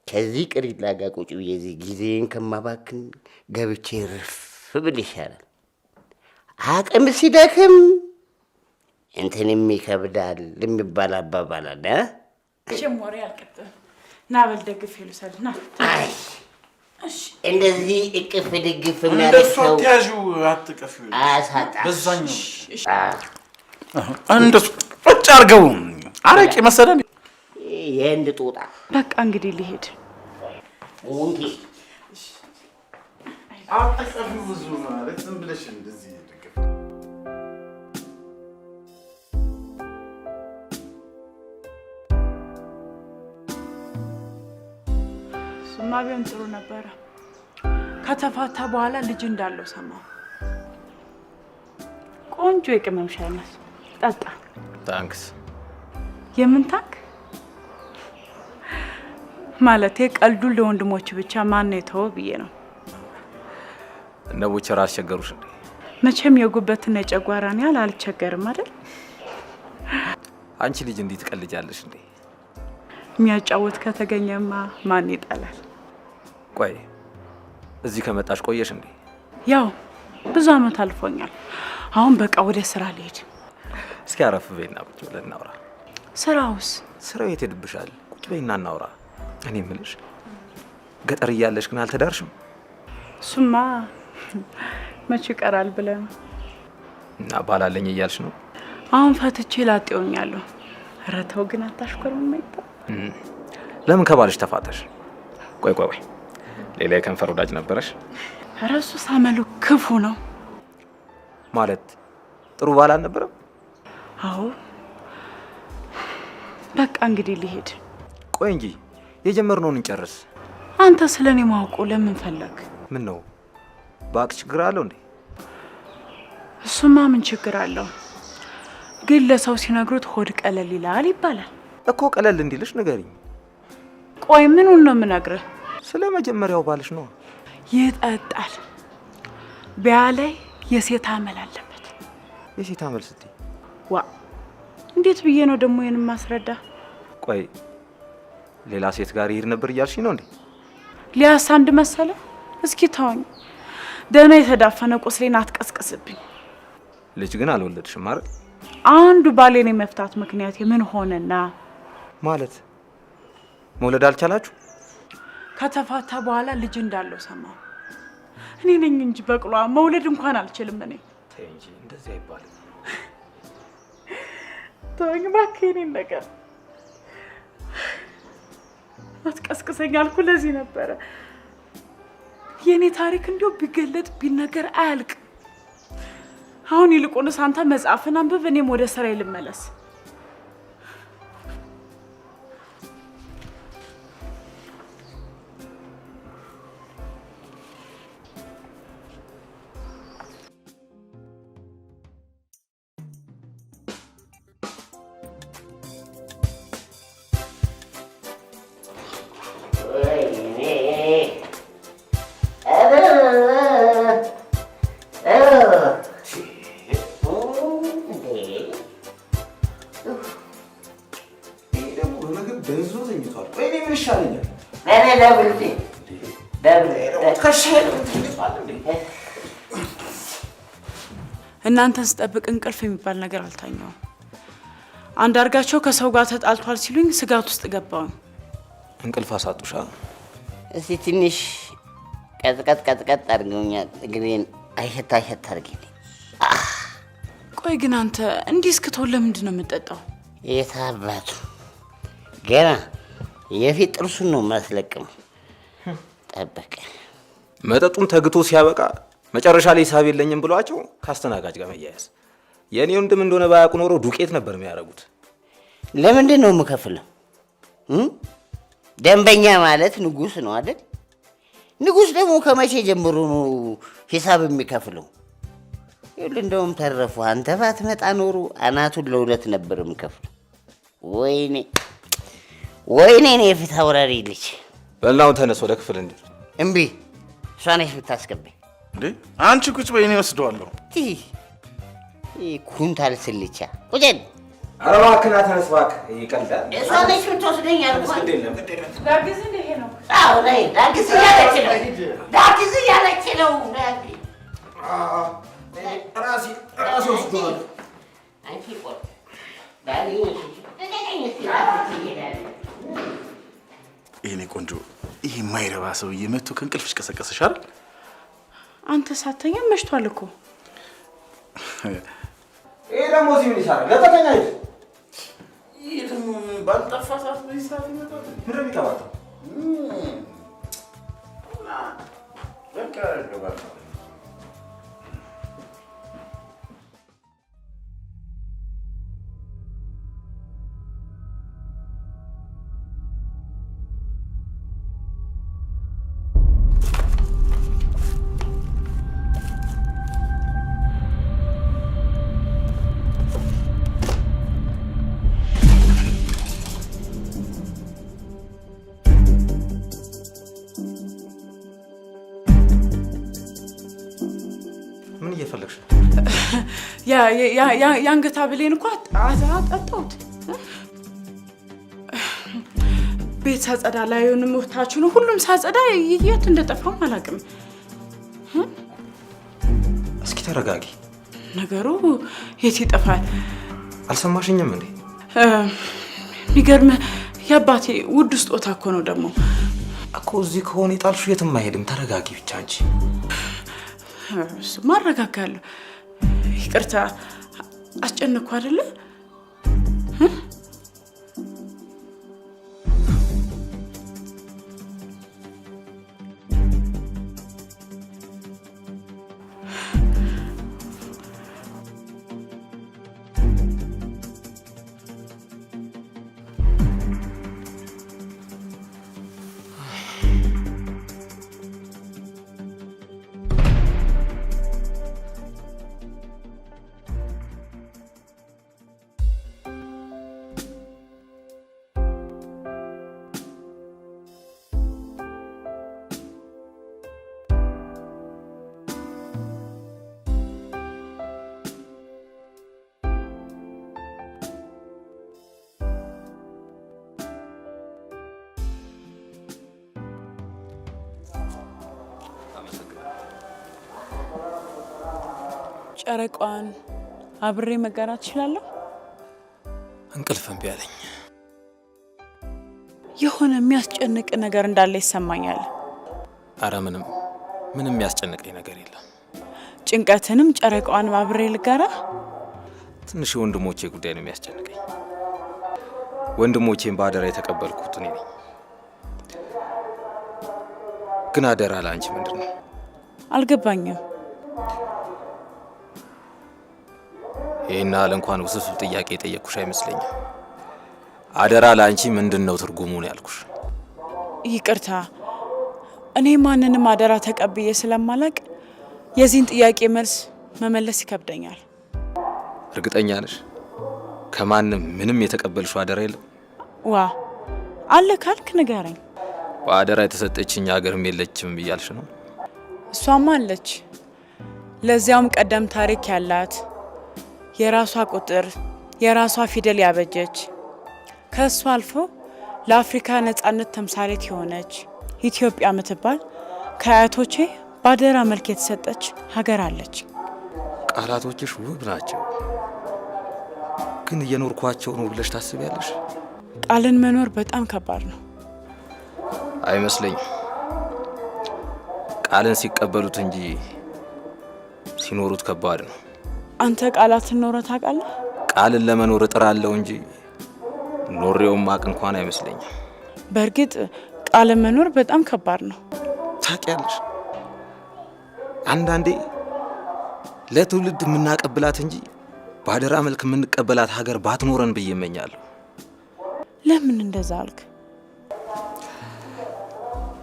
ከዚህ ቅሪት ላጋ ቁጭ ብዬ እዚህ ጊዜን ከማባክን ገብቼ ርፍ ብል ይሻላል። አቅም ሲደክም እንትንም ይከብዳል የሚባል አባባል አለ። ጀሞሪ አልቀጥም። ና በል ደግፍ ይሉሳል። ና እንደዚህ እቅፍ ድግፍ የሚያደርግ ሰው እንደሱ አትቀፍ አያሳጣም። በዛኛው እንደሱ ቁጭ አድርገው አረቄ መሰለን የህንድ ጦጣ። በቃ እንግዲህ ልሄድ። ወንኪ አትቀፊው ብዙ ማለት ዝም ብለሽ እንደዚህ ድግፍ እሱማ ቢሆን ጥሩ ነበረ። ከተፋታ በኋላ ልጅ እንዳለው ሰማሁ። ቆንጆ የቅመም ሻይ ናት፣ ጠጣ። ታንክስ። የምን ታንክ ማለት? ቀልዱን ለወንድሞች ብቻ ማን ነው የተወው ብዬ ነው። እነ ቡቸራ አስቸገሩሽ እንዴ? መቼም የጉበትና የጨጓራን ያህል አልቸገርም አይደል? አንቺ ልጅ እንዴት ትቀልጃለሽ እንዴ? የሚያጫወት ከተገኘማ ማን ይጣላል? ቆይ እዚህ ከመጣሽ ቆየሽ እንዴ? ያው ብዙ አመት አልፎኛል። አሁን በቃ ወደ ስራ ልሄድ። እስኪ አረፍ በይና ቁጭ ብለን እናውራ። ስራውስ? ስራው የት ሄድብሻል? ቁጭ በይና እናውራ። እኔ የምልሽ ገጠር እያለሽ ግን አልተዳርሽም? እሱማ መቼ ይቀራል ብለህ ነው? እና ባላለኝ እያልሽ ነው? አሁን ፈትቼ ላጤውኛለሁ። ኧረ ተው ግን አታሽኮርም ማይታ። ለምን ከባልሽ ተፋተሽ? ቆይ ሌላ የከንፈር ወዳጅ ነበረሽ? ኧረ እሱ ሳመሉ ክፉ ነው። ማለት ጥሩ ባል አልነበረም? አዎ በቃ እንግዲህ ልሄድ። ቆይ እንጂ የጀመርነውን እንጨርስ። አንተ ስለኔ ማወቁ ለምን ፈለግ? ምን ነው ባክ ችግር አለው እንዴ? እሱማ ምን ችግር አለው? ግን ለሰው ሲነግሩት ሆድ ቀለል ይላል ይባላል እኮ። ቀለል እንዲልሽ ንገሪኝ። ቆይ ምኑን ነው የምነግርህ? ስለ መጀመሪያው ባልሽ ነው። ይጠጣል፣ ቢያ ላይ የሴት አመል አለበት። የሴት አመል ስትይ? ዋ እንዴት ብዬ ነው ደግሞ ይሄን ማስረዳ? ቆይ ሌላ ሴት ጋር ይሄድ ነበር እያልሽኝ ነው እንዴ? ሊያስ አንድ መሰለ። እስኪ ተወኝ። ደህና የተዳፈነ ቁስሌን አትቀስቅስብኝ። ልጅ ግን አልወለድሽም አይደል? አንዱ ባሌን የመፍታት ምክንያት ምን ሆነና? ማለት መውለድ አልቻላችሁ? ከተፋታ በኋላ ልጅ እንዳለው ሰማሁ። እኔ ነኝ እንጂ በቅሏ መውለድ እንኳን አልችልም። እኔ ተይ እንጂ እንደዚህ አይባልም። ተወኝ እባክህ። እኔን ነገር አትቀስቅሰኝ አልኩ። ለዚህ ነበረ የኔ ታሪክ እንዲሁ ቢገለጥ ቢነገር አያልቅ። አሁን ይልቁንስ አንተ መጽሐፍን አንብብ፣ እኔም ወደ ስራዬ ልመለስ። እናንተን ስጠብቅ እንቅልፍ የሚባል ነገር አልታኘውም። አንዳርጋቸው ከሰው ጋር ተጣልቷል ሲሉኝ ስጋት ውስጥ ገባሁኝ። እንቅልፍ አሳጡሻ? እስቲ ትንሽ ቀጥቀጥ አድርገውኛል። እግሬን አሸት አድርጊልኝ። ቆይ ግን አንተ እንዲህ እስክትሆን ለምንድን ነው የምትጠጣው? የት አባቱ ገና የፊት ጥርሱን ነው የማስለቅመው። ጠበቀ። መጠጡን ተግቶ ሲያበቃ መጨረሻ ላይ ሂሳብ የለኝም ብሏቸው ካስተናጋጅ ጋር መያያዝ። የኔ ወንድም እንደሆነ ባያውቁ ኖሮ ዱቄት ነበር የሚያደርጉት። ለምንድን ነው የምከፍለው? ደንበኛ ማለት ንጉስ ነው አይደል? ንጉስ ደግሞ ከመቼ ጀምሮ ነው ሂሳብ የሚከፍለው? ይኸውልህ እንደውም ተረፉ አንተ ባትመጣ ኖሮ አናቱን ለሁለት ነበር የምከፍለው። ወይኔ ወይኔ እኔ የፊት አውራሪ ልጅ። በላውን ተነስ ወደ ክፍል እንሂድ። እምቢ እሷ ነች የምታስገባኝ። እንዴ አንቺ ቁጭ በይ፣ እኔ ወስደዋለሁ። ይህ ኩንታል ስልቻ ቁጭል። ኧረ እባክህ ና ተነስ እባክህ። ይቀልዳል። እሷ ነች የምትወስደኝ አልኳት። ዳግዝ እንደ ይሄ ነው። አዎ ላይ ዳግዝ እያለች ነው። ዳግዝ እያለች ነው። ራሴ ወስደዋለሁ። አንቺ ቆይ ዳግዝ ይሄኔ ቆንጆ፣ ይሄ የማይረባ ሰውዬ መጥቶ ከእንቅልፍሽ ቀሰቀሰሽ አይደል? አንተ ሳተኛ መሽቷል እኮ። ይሄ ደግሞ እዚህ ምን ይሰራል? ለተኛ ሂድ። ይሄ ደግሞ ባልጠፋ ሰዓት በዚህ ሰዓት ይመጣል። ምንድን ነው የሚቀባጥረው? በቃ ገባል። ምን እየፈለግሽ ነው? የአንገት ሐብሌን እኮ አጠጣሁት። ቤት ሳጸዳ ላዩን ምርታችሁ ነው። ሁሉም ሳጸዳ የት እንደጠፋም አላውቅም። እስኪ ተረጋጊ። ነገሩ የት ይጠፋል? አልሰማሽኝም እንዴ? የሚገርምህ የአባቴ ውድ ስጦታ እኮ ነው። ደግሞ እኮ እዚህ ከሆነ የጣልሽው የትም አይሄድም። ተረጋጊ ብቻ አንቺ። እሱማ አረጋጋለሁ። ይቅርታ አስጨነቅኩ አይደለ? ጨረቃዋን አብሬ መጋራት እችላለሁ? እንቅልፍ እምቢ አለኝ። የሆነ የሚያስጨንቅ ነገር እንዳለ ይሰማኛል። አረ ምንም የሚያስጨንቀኝ ነገር የለም። ጭንቀትንም ጨረቃዋን አብሬ ልጋራ? ትንሽ የወንድሞቼ ጉዳይ ነው የሚያስጨንቀኝ። ወንድሞቼን በአደራ የተቀበልኩት እኔ ነኝ። ግን አደራ ለአንቺ ምንድን ነው? አልገባኝም። ይህን ያህል እንኳን ውስብስብ ጥያቄ የጠየቅኩሽ አይመስለኝም። አደራ ለአንቺ ምንድን ነው ትርጉሙ ነው ያልኩሽ። ይቅርታ፣ እኔ ማንንም አደራ ተቀብዬ ስለማላቅ የዚህን ጥያቄ መልስ መመለስ ይከብደኛል። እርግጠኛ ነሽ? ከማንም ምንም የተቀበልሽው አደራ የለም? ዋ አለ ካልክ ንገረኝ። በአደራ የተሰጠችኝ ሀገርም የለችም እያልሽ ነው? እሷማ አለች። ለዚያውም ቀደም ታሪክ ያላት፣ የራሷ ቁጥር የራሷ ፊደል ያበጀች፣ ከእሷ አልፎ ለአፍሪካ ነጻነት ተምሳሌት የሆነች ኢትዮጵያ የምትባል ከአያቶቼ በአደራ መልክ የተሰጠች ሀገር አለች። ቃላቶችሽ ውብ ናቸው፣ ግን እየኖርኳቸው ነው ብለሽ ታስቢያለሽ? ቃልን መኖር በጣም ከባድ ነው። አይመስለኝም። ቃልን ሲቀበሉት እንጂ ሲኖሩት ከባድ ነው። አንተ ቃላትን ኖረህ ታውቃለህ? ቃልን ለመኖር እጥራለሁ እንጂ ኖሬውም ማቅ እንኳን አይመስለኝም። በእርግጥ ቃልን መኖር በጣም ከባድ ነው። ታውቂያለሽ፣ አንዳንዴ ለትውልድ የምናቀብላት እንጂ በአደራ መልክ የምንቀበላት ሀገር ባትኖረን ብዬ እመኛለሁ። ለምን እንደዛ አልክ?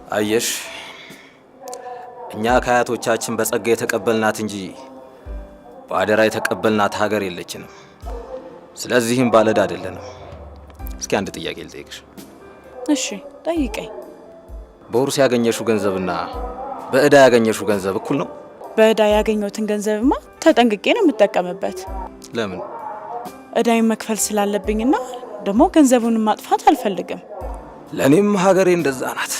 አየሽ እኛ ከአያቶቻችን በጸጋ የተቀበልናት እንጂ በአደራ የተቀበልናት ሀገር የለችንም። ስለዚህም ባለዕዳ አይደለንም። እስኪ አንድ ጥያቄ ልጠይቅሽ። እሺ ጠይቀኝ። በውርስ ያገኘሽው ገንዘብና በዕዳ ያገኘሽው ገንዘብ እኩል ነው? በዕዳ ያገኘሁትን ገንዘብማ ተጠንቅቄ ነው የምጠቀምበት። ለምን? ዕዳዬን መክፈል ስላለብኝና ደግሞ ገንዘቡን ማጥፋት አልፈልግም። ለኔም ሀገሬ እንደዛ ናት።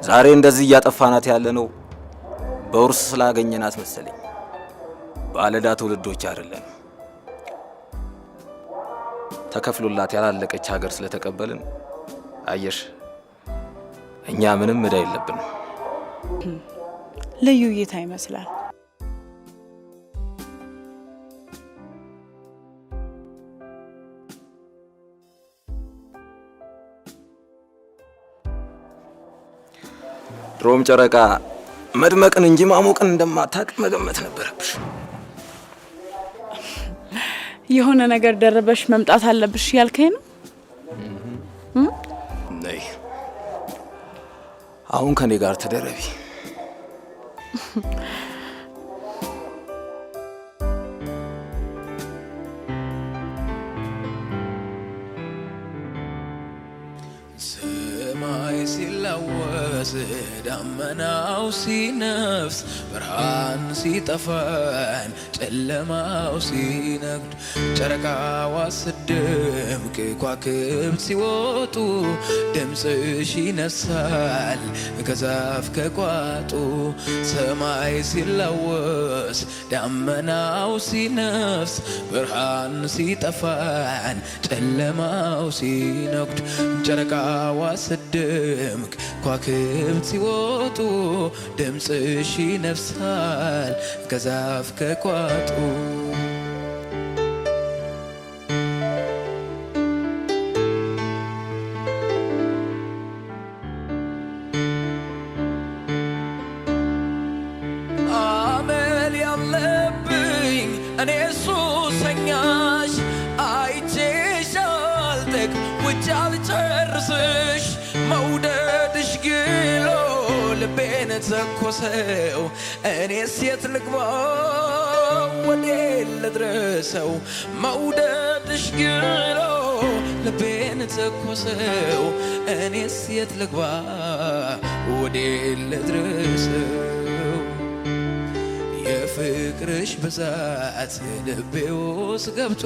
ዛሬ እንደዚህ እያጠፋናት ያለ ነው በውርስ ስላገኘናት መሰለኝ። ባለዕዳ ትውልዶች አይደለም። ተከፍሎላት ያላለቀች ሀገር ስለተቀበልን አየሽ እኛ ምንም ዕዳ የለብንም። ልዩ እይታ ይመስላል። ድሮም ጨረቃ መድመቅን እንጂ ማሞቅን እንደማታውቅ መገመት ነበረብሽ። የሆነ ነገር ደረበሽ መምጣት አለብሽ ያልከኝ ነው? ነይ አሁን ከኔ ጋር ተደረቢ። ሰማይ ሲላወስ ደመናው ሲነፍስ ብርሃን ሲጠፋን ጨለማው ሲነግድ ጨረቃዋ ስትደምቅ ከዋክብት ሲወጡ ድምፅሽ ይነሳል ከዛፍ ከቋጡ። ሰማይ ሲላወስ ደመናው ሲነፍስ ብርሃን ሲጠፋን ጨለማው ሲነግድ ጨረቃዋ ስትደምቅ ከዋክብት ሲወጡ ድምፅሽ ይነፍሳል ከዛፍ ከቋጡ። አመል ያለብኝ እኔ ሱሰኛሽ አይቼሽ አልጠግብ ውጭ አልጨርስሽ መውደድሽ ግሎ ልቤን ተኮሰው እኔስ የት ልግባ ወዴት ልድረሰው መውደድሽ ግሎ ልቤን ተኮሰው እኔስ የት ልግባ ወዴት ልድረሰው። የፍቅርሽ ብዛት ልቤ ውስጥ ገብቶ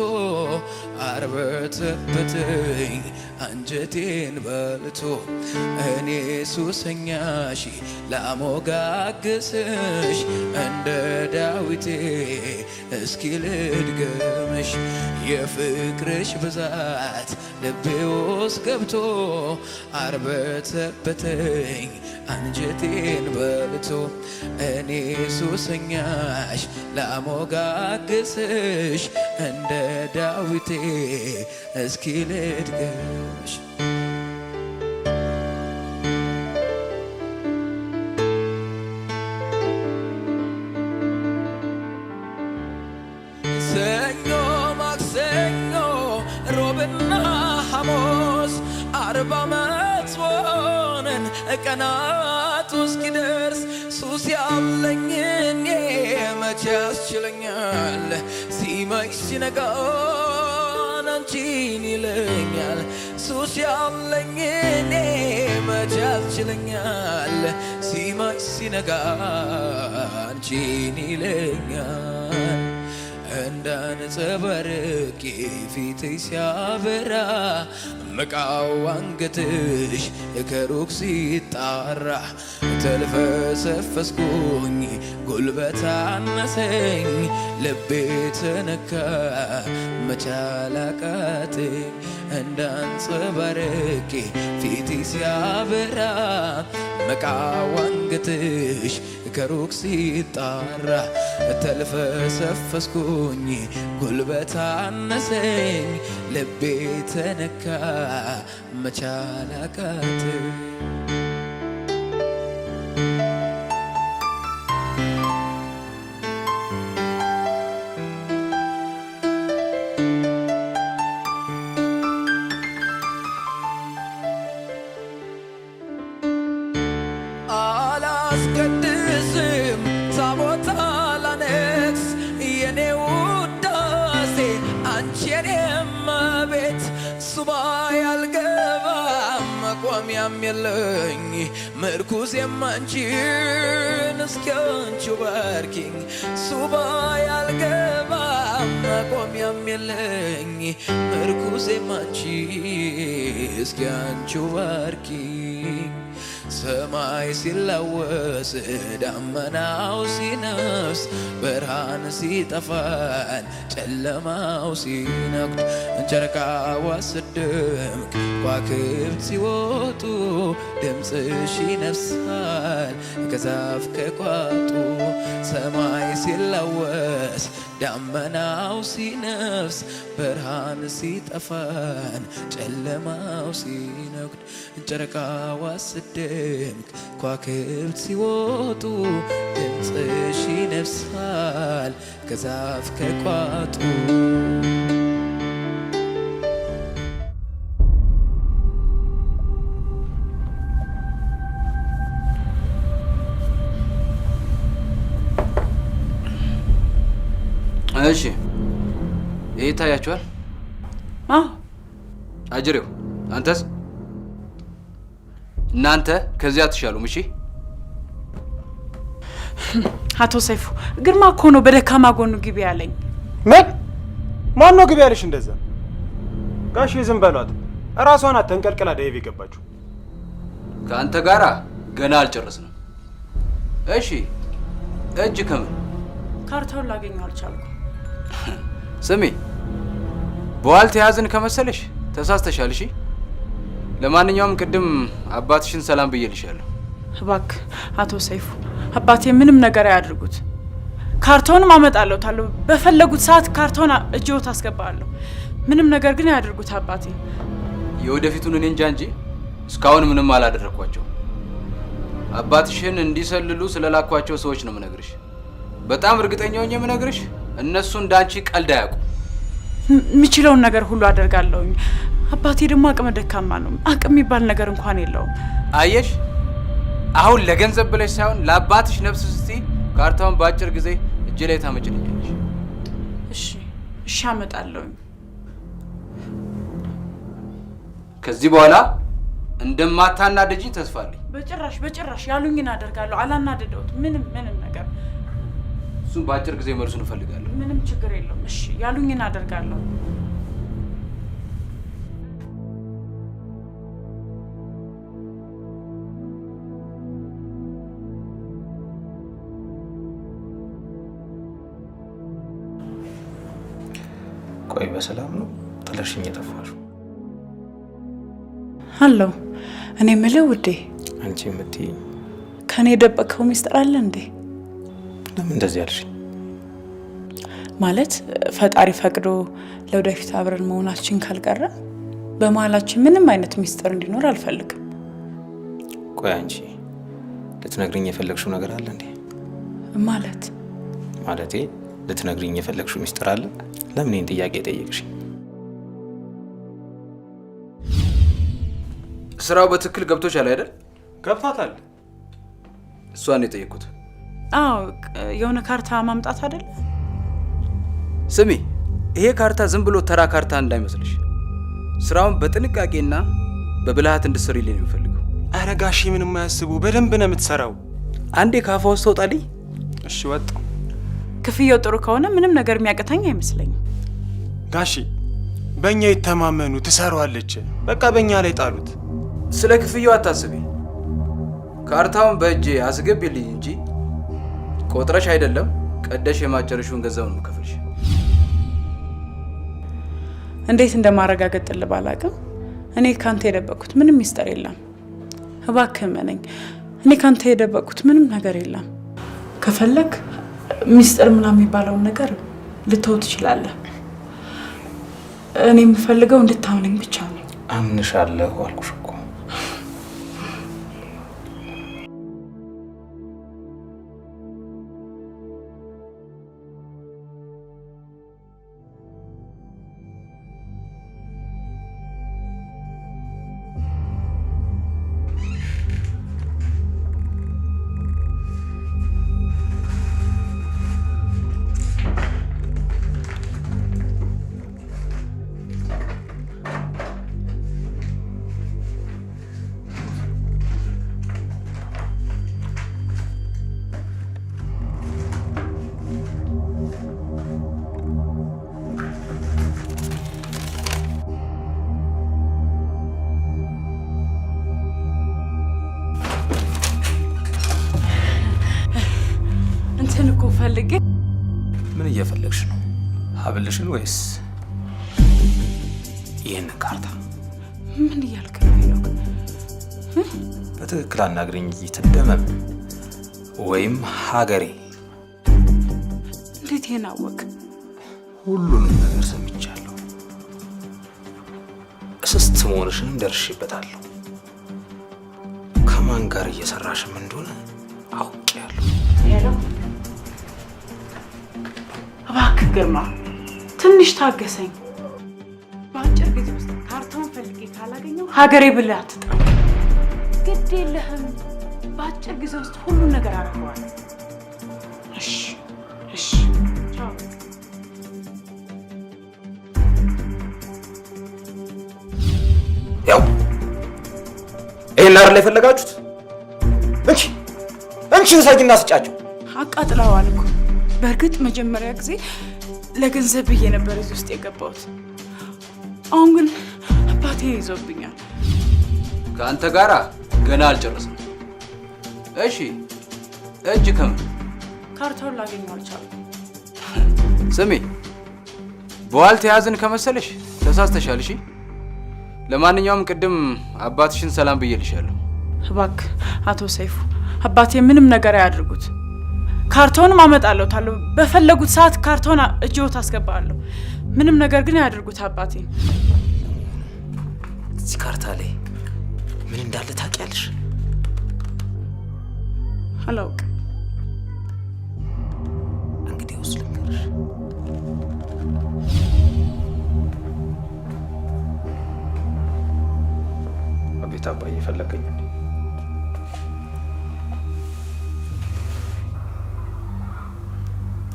አርበተበተኝ አንጀቴን በልቶ እኔ ሱሰኛሽ ላሞጋግስሽ እንደ ዳዊቴ እስኪ ልድገምሽ። የፍቅርሽ ብዛት ልቤ ውስጥ ገብቶ አርበተበተኝ አንጀቴን በልቶ እኔ ሱሰኛሽ ላሞጋግስሽ እንደ ዳዊቴ እስኪ ልድገምሽ። ሰኞ ማክሰኞ ሮብና ሐሙስ 40 ዓመት ሆነን ቀናቱ እስኪደርስ ሱስ ያለኝ እኔ መቼ ያስችለኛል ሲመሽ ሲነጋ አንቺን ይለኛል። ሱስ ያለኝ እኔ መቼ ያስችለኛል ሲመሽ ሲነጋ አንቺን ይለኛል። እንዳንጸባርቅ ፊትሽ ሲያበራ መቃው አንገትሽ ከሩቅ ሲጣራ ተልፈሰፈስኩኝ ጉልበት አነሰኝ ልቤ ተነካ መቻል አቃተኝ። እንዳንጸባርቅ ፊትሽ ሲያበራ መቃው አንገትሽ ከሩቅ ሲጣራ ተልፈሰፈስኩኝ ጉልበት አነሰኝ ልቤ ተነካ መቻል አቃተኝ። ሱባኤ አልገባም መቋሚያም የለኝ ምርኩዜም አንቺን እስኪ አንቺው ባርኪኝ ሱባኤ አልገባም መቋሚያም የለኝ ምርኩዜም አንቺ እስኪ አንቺው ባርኪኝ ሰማይ ሲላወስ ዳመናው ሲነፍስ ብርሃን ሲጠፋን ጨለማው ሲነግድ ጨረቃዋ ስትደምቅ ከዋክብት ሲወጡ ድምፅሽ ይነፍሳል ከዛፍ ከቋጡ ሰማይ ሲላወስ ዳመናው ሲነፍስ ብርሃን ሲጠፋን ጨለማው ሲነግድ ጨረቃዋ ስትደምቅ ከዋክብት ሲወጡ ድምፅሽ ይነፍሳል ከዛፍ ከቋጡ እሺ ይሄ ታያችኋል? አጅሬው አንተስ? እናንተ ከዚያ አትሻሉም። እሺ አቶ ሰይፉ ግርማ እኮ ነው በደካማ ጎኑ ግቢ ያለኝ። ምን? ማን ነው ግቢ ያለሽ እንደዛ? ጋሼ ዝም በሏት። እራሷን አተንቀልቅላ ደይብ የገባችሁ። ከአንተ ጋራ ገና አልጨረስንም። እሺ እጅ ከምን ካርታውን ላገኘው አልቻልኩም። ስሚ በዋልት ያዝን ከመሰለሽ ተሳስተሻል። እሺ ለማንኛውም ቅድም አባትሽን ሰላም ብዬልሻለሁ። እባክህ አቶ ሰይፉ አባቴ ምንም ነገር አያድርጉት። ካርታውንም አመጣለሁ በፈለጉት ሰዓት ካርታውን እጅዎት አስገባለሁ። ምንም ነገር ግን አያድርጉት አባቴ። የወደፊቱን እኔ እንጃ እንጂ እስካሁን ምንም አላደረኳቸው። አባትሽን እንዲሰልሉ ስለላኳቸው ሰዎች ነው የምነግርሽ። በጣም እርግጠኛ ሆኜ የምነግርሽ እነሱ እንዳንቺ ቀልድ አያውቁ። የሚችለውን ነገር ሁሉ አደርጋለሁኝ። አባቴ ደግሞ አቅመ ደካማ ነው። አቅም የሚባል ነገር እንኳን የለውም። አየሽ አሁን ለገንዘብ ብለሽ ሳይሆን ለአባትሽ ነፍስ ስትይ ካርታውን በአጭር ጊዜ እጅ ላይ ታመጭልኛለሽ። እሺ አመጣለሁኝ። ከዚህ በኋላ እንደማታናደጂኝ ተስፋ አለኝ። በጭራሽ ያሉኝን አደርጋለሁ። አላናደደውት ምንም ነገር። እሱም በአጭር ጊዜ መልሱን እፈልጋለሁ። ምንም ችግር የለውም። እሺ ያሉኝን አደርጋለሁ። ቆይ በሰላም ነው ጥለሽኝ የጠፋሽው? አለው እኔ የምልህ ውዴ፣ አንቺ የምትይኝ ከኔ የደበቅከው ሚስጥር አለ እንዴ? ለምን እንደዚህ ያልሽኝ? ማለት ፈጣሪ ፈቅዶ ለወደፊት አብረን መሆናችን ካልቀረ በመሀላችን ምንም አይነት ሚስጥር እንዲኖር አልፈልግም። ቆይ አንቺ ልትነግሪኝ የፈለግሽው ነገር አለ እንዴ? ማለቴ ልትነግሪኝ የፈለግሽው ሚስጥር አለ? ለምን ይህን ጥያቄ ጠየቅሽኝ? ስራው በትክክል ገብቶሻል አይደል? ገብቷታል። እሷን የጠየኩት። አዎ የሆነ ካርታ ማምጣት አይደል? ስሚ ይሄ ካርታ ዝም ብሎ ተራ ካርታ እንዳይመስልሽ። ስራውን በጥንቃቄና በብልሃት እንድትሰሪልኝ ነው የምፈልገው። አረ ጋሼ ምንም አያስቡ፣ በደንብ ነው የምትሰራው። አንዴ ካፋ ውስጥ ተውጣልኝ። እሺ ወጣው። ክፍያው ጥሩ ከሆነ ምንም ነገር የሚያቅተኝ አይመስለኝም። ጋሼ በእኛ ይተማመኑ፣ ትሰራዋለች። በቃ በእኛ ላይ ጣሉት። ስለ ክፍያው አታስቢ። ካርታውን በእጄ አስገቢልኝ እንጂ ቆጥረሽ አይደለም ቀደሽ የማጨረሹን ገንዘብ ነው የምከፍልሽ። እንዴት እንደማረጋገጥልህ ባላውቅም እኔ ካንተ የደበቅኩት ምንም ሚስጥር የለም። እባክህ እመነኝ፣ እኔ ካንተ የደበቅኩት ምንም ነገር የለም። ከፈለክ ሚስጥር ምናምን የሚባለውን ነገር ልተው ትችላለህ። እኔ የምፈልገው እንድታምነኝ ብቻ ነው። አምንሻለሁ አልኩሽ እኮ። ፈልጌ። ምን እየፈለግሽ ነው? ሀብልሽን ወይስ ይህን ካርታ? ምን እያልክ ነው ሄኖክ? በትክክል አናግረኝ እንጂ ትደመም ወይም ሀገሬ። እንዴት ይሄን አወቅ? ሁሉንም ነገር ሰምቻለሁ። እስስት መሆንሽንም ደርሼበታለሁ። ከማን ጋር እየሰራሽም እንደሆነ አውቄያለሁ። እባክህ ግርማ ትንሽ ታገሰኝ። በአጭር ጊዜ ውስጥ ካርታውን ፈልጌ ካላገኘው ሀገሬ ብለህ አትጥራ። ግድ የለህም። በአጭር ጊዜ ውስጥ ሁሉን ነገር አደርገዋለሁ። እሺ እሺ፣ ቻው። ያው ይሄን አይደል የፈለጋችሁት? እንቺ ውሰጂና ስጫቸው። አቃጥለዋል እኮ። በእርግጥ መጀመሪያ ጊዜ ለገንዘብ ብዬ ነበር እዚህ ውስጥ የገባሁት። አሁን ግን አባቴ ይዞብኛል። ከአንተ ጋራ ገና አልጨረስም። እሺ እጅ ከምን ካርታውን ላገኘው አልቻልኩም። ስሚ፣ በኋላ ተያዝን ከመሰለሽ ተሳስተሻል። እሺ ለማንኛውም ቅድም አባትሽን ሰላም ብዬልሻለሁ። እባክህ አቶ ሰይፉ አባቴ ምንም ነገር አያድርጉት። ካርታውንም አመጣለሁ። በፈለጉት ሰዓት ካርታውን እጅዎት አስገባለሁ። ምንም ነገር ግን አያድርጉት አባቴ። እዚህ ካርታ ላይ ምን እንዳለ ታውቂያለሽ? አላውቅም። እንግዲህ ውስጥ ልንገርሽ። አቤት አባዬ ፈለገኝ።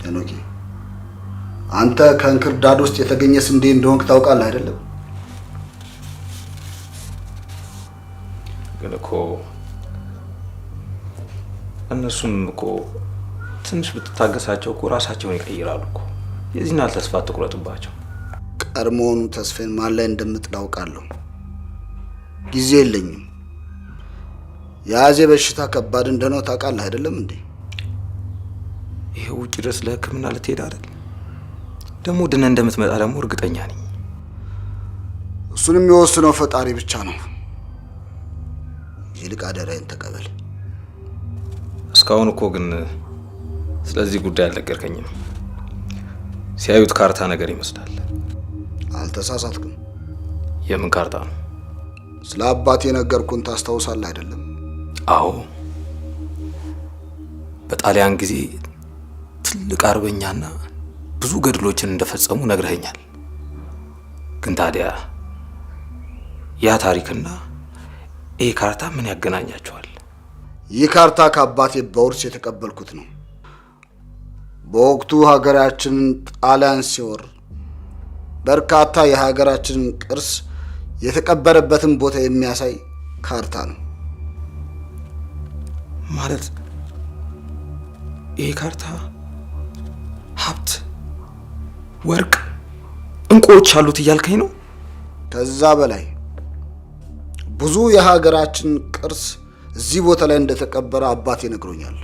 ሄኖክ አንተ ከእንክርዳድ ውስጥ የተገኘ ስንዴ እንደሆንክ ታውቃለህ አይደለም? ግን እኮ እነሱም እኮ ትንሽ ብትታገሳቸው እኮ ራሳቸውን ይቀይራሉ እኮ። የዚህን ያህል ተስፋ አትቁረጥባቸው። ቀድሞውኑ ተስፋዬን ማን ላይ እንደምጥል አውቃለሁ። ጊዜ የለኝም። የያዜ በሽታ ከባድ እንደሆነ ታውቃለህ አይደለም እንዴ? ይሄ ውጭ ድረስ ለሕክምና ልትሄድ አይደል? ደግሞ ድነ እንደምትመጣ ደግሞ እርግጠኛ ነኝ። እሱንም የሚወስነው ፈጣሪ ብቻ ነው። ይልቅ አደራዬን ተቀበል። እስካሁን እኮ ግን ስለዚህ ጉዳይ አልነገርከኝም። ሲያዩት ካርታ ነገር ይመስላል። አልተሳሳትክም። የምን ካርታ ነው? ስለ አባቴ ነገርኩን ታስታውሳለህ አይደለም? አዎ፣ በጣሊያን ጊዜ ትልቅ አርበኛና ብዙ ገድሎችን እንደፈጸሙ ነግረኸኛል። ግን ታዲያ ያ ታሪክና ይህ ካርታ ምን ያገናኛቸዋል? ይህ ካርታ ከአባቴ በውርስ የተቀበልኩት ነው። በወቅቱ ሀገራችንን ጣሊያን ሲወር በርካታ የሀገራችንን ቅርስ የተቀበረበትን ቦታ የሚያሳይ ካርታ ነው። ማለት ይህ ካርታ ሀብት፣ ወርቅ፣ እንቁዎች አሉት እያልከኝ ነው? ከዛ በላይ ብዙ የሀገራችን ቅርስ እዚህ ቦታ ላይ እንደተቀበረ አባቴ ነግሮኛል።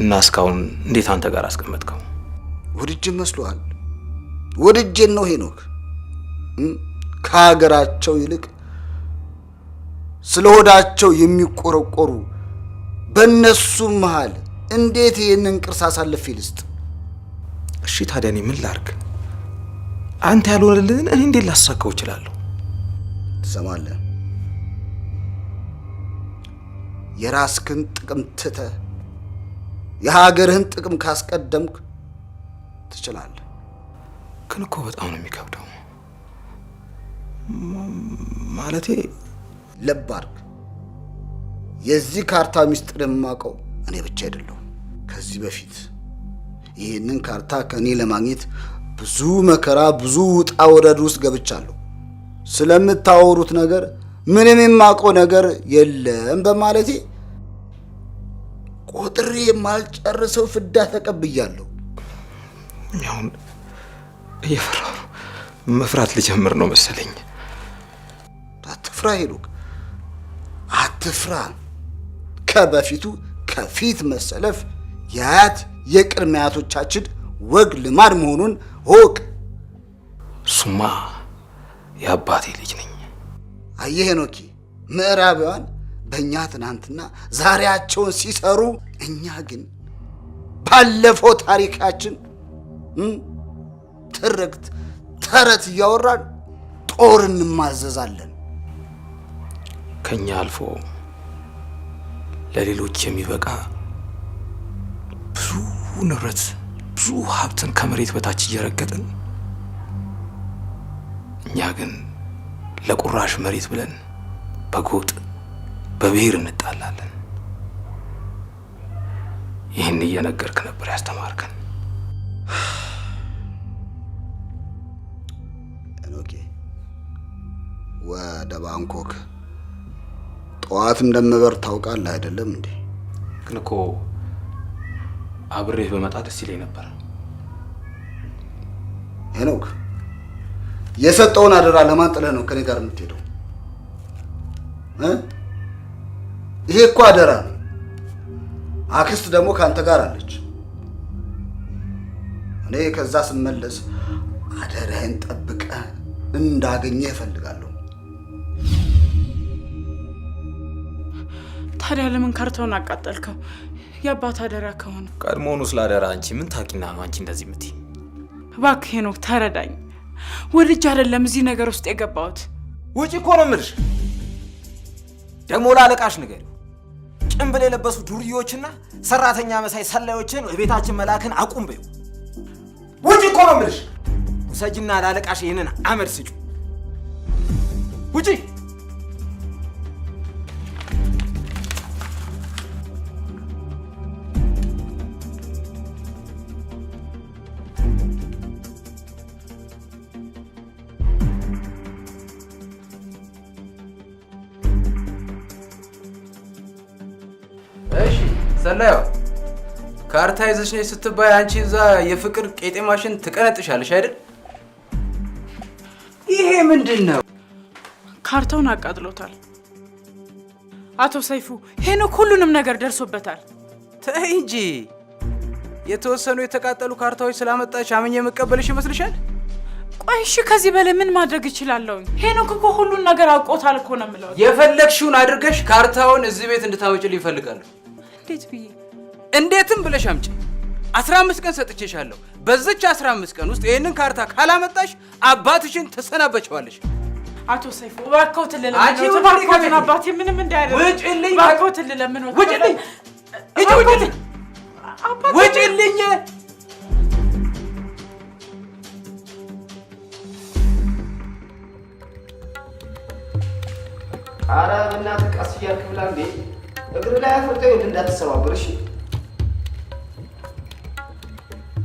እና እስካሁን እንዴት አንተ ጋር አስቀመጥከው? ወድጄ መስሎሃል? ወድጄን ነው ሄኖክ። ከሀገራቸው ይልቅ ስለ ሆዳቸው የሚቆረቆሩ በእነሱ መሃል እንዴት ይህንን ቅርስ አሳልፌ ልስጥ? እሺ ታዲያ እኔ ምን ላድርግ? አንተ ያልሆነልህን እኔ እንዴት ላሳካው እችላለሁ? ትሰማለህ? የራስህን ጥቅም ትተህ የሀገርህን ጥቅም ካስቀደምክ ትችላለህ። ግን እኮ በጣም ነው የሚከብደው። ማለቴ ልብ አድርግ፣ የዚህ ካርታ ሚስጥር የማውቀው እኔ ብቻ አይደለሁም። ከዚህ በፊት ይህንን ካርታ ከእኔ ለማግኘት ብዙ መከራ፣ ብዙ ውጣ ውረድ ውስጥ ገብቻለሁ። ስለምታወሩት ነገር ምንም የማውቀው ነገር የለም በማለቴ ቆጥሬ የማልጨርሰው ፍዳ ተቀብያለሁ። አሁን እየፈራሁ መፍራት ልጀምር ነው መሰለኝ። አትፍራ ሄኖክ፣ አትፍራ። ከበፊቱ ከፊት መሰለፍ የአያት የቅድመ አያቶቻችን ወግ ልማድ መሆኑን እወቅ። እሱማ የአባቴ ልጅ ነኝ። አየህ ሄኖኪ፣ ምዕራባውያን በእኛ ትናንትና ዛሬያቸውን ሲሰሩ፣ እኛ ግን ባለፈው ታሪካችን ትርክት ተረት እያወራን ጦር እንማዘዛለን። ከኛ አልፎ ለሌሎች የሚበቃ ብዙ ንብረት ብዙ ሀብትን ከመሬት በታች እየረገጥን፣ እኛ ግን ለቁራሽ መሬት ብለን በጎጥ በብሔር እንጣላለን። ይህን እየነገርክ ነበር ያስተማርከን። ሄኖኪ፣ ወደ ባንኮክ ጠዋት እንደምበር ታውቃለህ አይደለም እንዴ? ግን እኮ አብሬህ በመጣ ደስ ይለኝ ነበር። ሄኖክ፣ የሰጠውን አደራ ለማን ጥለህ ነው ከኔ ጋር የምትሄደው? ይሄ እኮ አደራ ነው። አክስት ደግሞ ካንተ ጋር አለች። እኔ ከዛ ስመለስ አደራህን ጠብቀህ እንዳገኘህ እፈልጋለሁ። ታዲያ ለምን ካርታውን አቃጠልከው? የአባት አደራ ከሆነ ቀድሞውኑ ስለ አደራ አንቺ ምን ታውቂና ነው አንቺ እንደዚህ የምትይ? እባክህ ሄኖክ ተረዳኝ። ወልጅ አይደለም እዚህ ነገር ውስጥ የገባሁት። ውጪ እኮ ነው የምልሽ። ደግሞ ለአለቃሽ ንገሪው፣ ጭንብል የለበሱ ዱርዬዎችና ሰራተኛ መሳይ ሰላዮችን ቤታችን መላክን አቁም በይው። ውጪ እኮ ነው የምልሽ። ውሰጂና ለአለቃሽ ይህንን አመድ ስጩ። ውጪ። እሺ ሰላዩ ካርታ ይዘሽ ነሽ ስትባይ አንቺ እዛ የፍቅር ቄጤማሽን ትቀነጥሻለሽ አይደል? ይሄ ምንድን ነው? ካርታውን አቃጥሎታል አቶ ሰይፉ። ሄኖክ ሁሉንም ነገር ደርሶበታል። ተይ እንጂ የተወሰኑ የተቃጠሉ ካርታዎች ስላመጣሽ አምኜ የምቀበልሽ ይመስልሻል? ቆይ እሺ ከዚህ በላይ ምን ማድረግ እችላለሁ? ሄኖክ እኮ ሁሉን ነገር አውቆታል እኮ ነው የምለው። የፈለግሽውን አድርገሽ ካርታውን እዚህ ቤት እንድታመጭልኝ ይፈልጋለሁ። እንዴት ብዬ? እንዴትም ብለሽ አምጪ። 15 ቀን ሰጥቼሻለሁ። በዚች 15 ቀን ውስጥ ይሄንን ካርታ ካላመጣሽ አባትሽን ትሰናበቸዋለሽ። አቶ ሰይፉ እባክዎት ልለምነው። አንቺ እባክዎት አባቴ ምንም እንዳያደርግ ውጭልኝ። እባክዎት ልለምነው። ውጭልኝ። ውጭልኝ። ውጭልኝ። ኧረ በእናትህ ቀስ እያልክ ብላ እንዴ። እግር ላይ አፍርጠህ ይኸውልህ እንዳትሰባበር እሺ።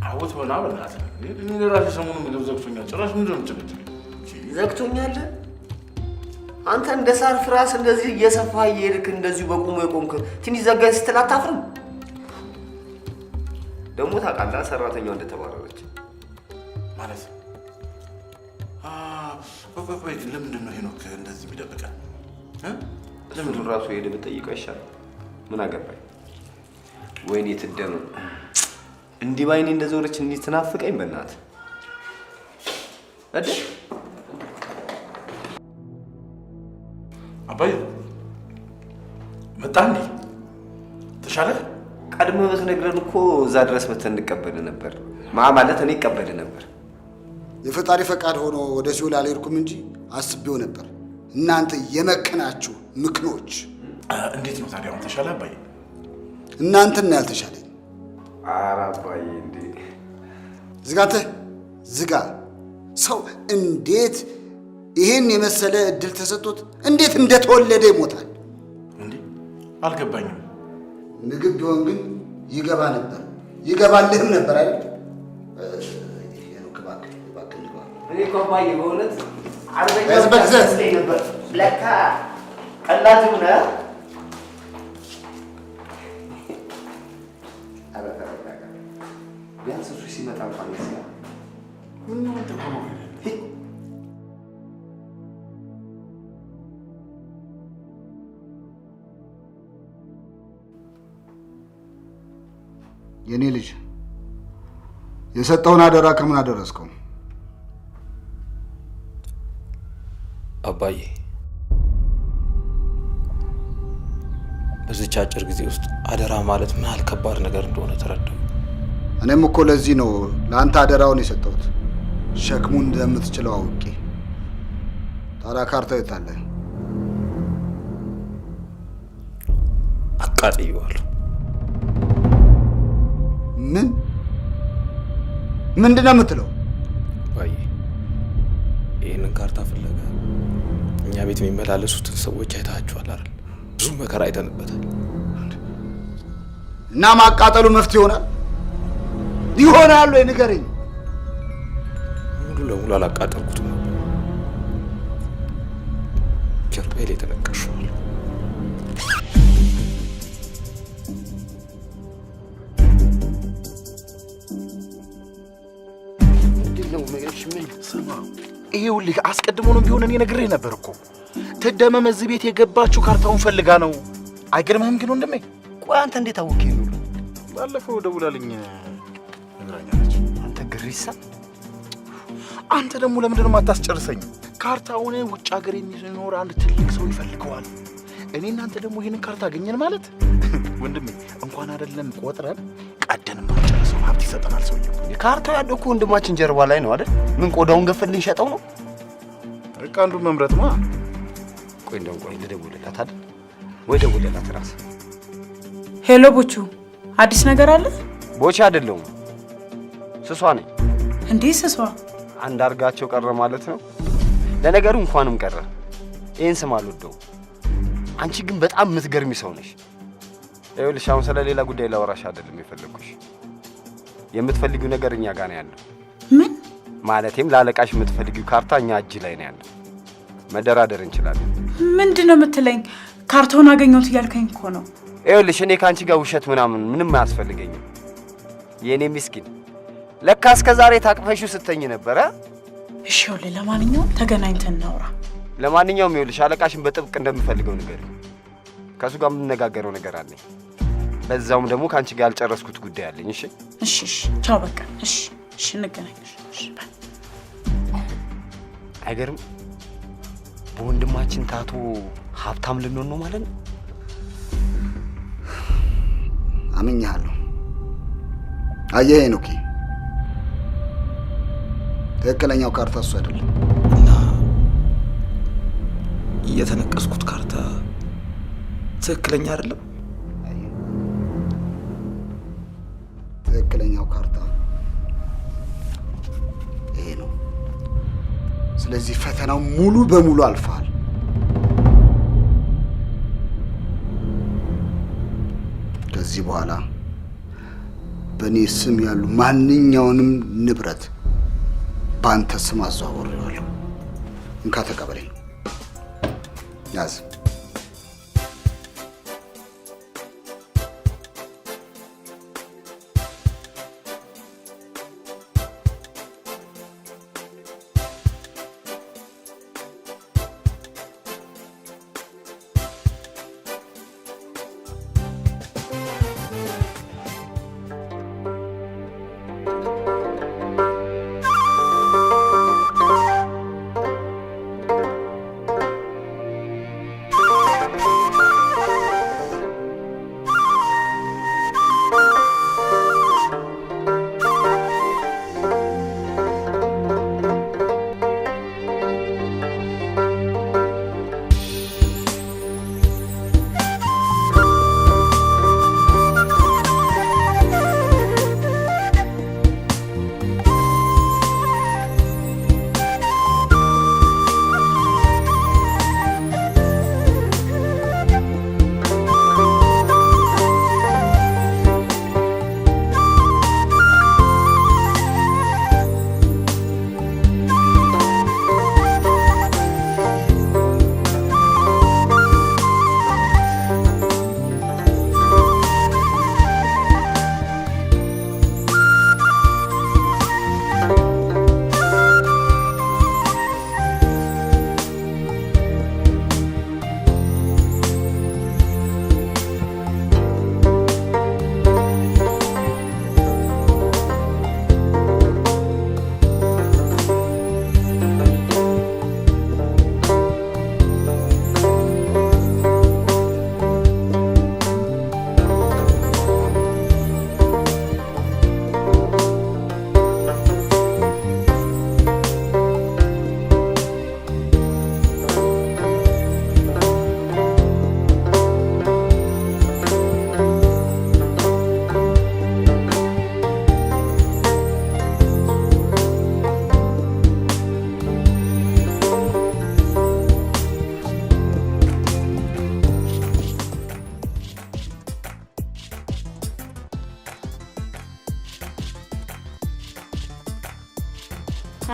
አውት ሆና በእናትህ እኔ ለራሴ ሰሞኑን ምግብ ዘግቶኛል። ጭራሽ ምንድን ነው የምትጨቀጭቀኝ? ዘግቶኛል? አንተ እንደ ሳር ፍራስ እንደዚህ እየሰፋህ እየሄድክ እንደዚሁ በቁሙ የቆምክ ትንሽ ዘጋኝ ስትል አታፍርም? ደግሞ ታውቃለህ ሰራተኛዋ እንደተባረረች ማለት ቆይ ለምንድን ነው ሄኖክ እንደዚህ የሚደብቀን? ለምንድን ራሱ ሄደህ ብትጠይቀው ይሻላል። ምን አገባኝ? ወይኔ ትደም እንዲህ ባይኔ እንደዞረች እንዲህ ትናፍቀኝ በእናትህ አይደል? አባዬ መጣ እንዴ? ተሻለ? ቀድመህ ብትነግረን እኮ እዛ ድረስ መተን እንቀበል ነበር። ማለት እኔ እቀበል ነበር። የፈጣሪ ፈቃድ ሆኖ ወደ ሲኦል አልሄድኩም እንጂ አስቤው ነበር። እናንተ የመከናችሁ ምክኖች። እንዴት ነው ታዲያ? አሁን ተሻለ አባዬ? እናንተን ነው ያልተሻለኝ። ኧረ አባዬ እንዴ! ዝጋ አንተ ዝጋ። ሰው እንዴት ይሄን የመሰለ እድል ተሰጥቶት እንዴት እንደተወለደ ይሞታል እንዴ? አልገባኝም። ምግብ ቢሆን ግን ይገባ ነበር፣ ይገባልህም ነበር አይደል? እኔ እኮ አባዬ በእውነት አርበኛ በዝበዝህ ነበር። ለካ ቀላል ሆነ። ቢያንስ እሱ ሲመጣ እንኳን ይስያ ምን ነው ተቆሞ የኔ ልጅ የሰጠውን አደራ ከምን አደረስከው? አባዬ በዚች አጭር ጊዜ ውስጥ አደራ ማለት ምን ያህል ከባድ ነገር እንደሆነ ተረዳሁ። እኔም እኮ ለዚህ ነው ለአንተ አደራውን የሰጠሁት፣ ሸክሙን እንደምትችለው አውቄ። ታዲያ ካርታው የት አለ? አቃጥዬዋለሁ። ምንድን ነው የምትለው? አባዬ ይህንን ካርታ ፍለጋ እኛ ቤት የሚመላለሱትን ሰዎች አይታችኋል አይደል? ብዙ መከራ አይተንበታል። እና ማቃጠሉ መፍትሄ ይሆናል ወይ ንገረኝ። ሙሉ ለሙሉ አላቃጠልኩትም ነበር። ጀርባዬ ላይ ተነቀሸዋል። ይኸውልህ አስቀድሞ ነው ቢሆን እኔ ነግሬህ ነበር እኮ ትደመም እዚህ ቤት የገባችው ካርታውን ፈልጋ ነው። አይገርምህም ግን ወንድሜ? ቆይ አንተ እንዴት አወቅህ ነው? ባለፈው ደውላልኝ ነግራኛለች። አንተ ግሪሳ፣ አንተ ደግሞ ለምንድን ነው የማታስጨርሰኝ? ካርታውን ውጭ ሀገር የሚኖር አንድ ትልቅ ሰው ይፈልገዋል። እኔ እናንተ ደግሞ ይሄንን ካርታ አገኘን ማለት ወንድሜ እንኳን አይደለም ቆጥረን ቀደን ማጨረሰው ሀብት ይሰጠናል ሰውዬው። ካርታው ያለው እኮ ወንድማችን ጀርባ ላይ ነው አይደል? ምን ቆዳውን ገፈልን ሸጠው ነው? በቃ አንዱን መምረጥማ። ቆይ ልደውልላት አይደል? ወይ ደውልላት ራስ። ሄሎ ቦቹ፣ አዲስ ነገር አለ? ቦቼ አይደለሁም ስሷ ነኝ። እንዴ ስሷ? አንዳርጋቸው ቀረ ማለት ነው። ለነገሩ እንኳንም ቀረ። ይሄን ስም አልወደውም። አንቺ ግን በጣም የምትገርሚ ሰው ነሽ። ይኸውልሽ አሁን ስለሌላ ጉዳይ ላወራሽ አይደለም የፈለኩሽ። የምትፈልጊው ነገር እኛ ጋር ነው ያለው። ምን ማለቴም ላለቃሽ የምትፈልጊው ካርታ እኛ እጅ ላይ ነው ያለው። መደራደር እንችላለን። ምንድነው የምትለኝ? ካርታውን አገኘሁት እያልከኝ እኮ ነው። ይኸውልሽ እኔ ካንቺ ጋር ውሸት ምንም አያስፈልገኝም። የኔ ምስኪን ለካ እስከ ዛሬ ታቅፈሽው ስተኝ ነበረ። እሺ ይኸውልህ፣ ለማንኛውም ተገናኝተን እናውራ። ለማንኛውም ይኸውልሽ አለቃሽን በጥብቅ እንደምፈልገው ንገሪኝ። ከሱ ጋር የምንነጋገረው ነገር አለኝ። በዛውም ደግሞ ካንቺ ጋር ያልጨረስኩት ጉዳይ አለኝ። እሺ እሺ እሺ፣ ቻው በቃ። እሺ እሺ፣ እንገናኝ። እሺ አይገርም? በወንድማችን ታቶ ሀብታም ልንሆን ነው ማለት ነው። አምኛለሁ። አየህ ሄኖክ፣ ትክክለኛው ካርታ እሱ አይደለም። እና የተነቀስኩት ካርታ ትክክለኛ አይደለም። ትክክለኛው ካርታ ይሄ ነው። ስለዚህ ፈተናው ሙሉ በሙሉ አልፈሃል። ከዚህ በኋላ በእኔ ስም ያሉ ማንኛውንም ንብረት በአንተ ስም አዘዋውሬዋለሁ። እንካ ተቀበለኝ። ያዝ።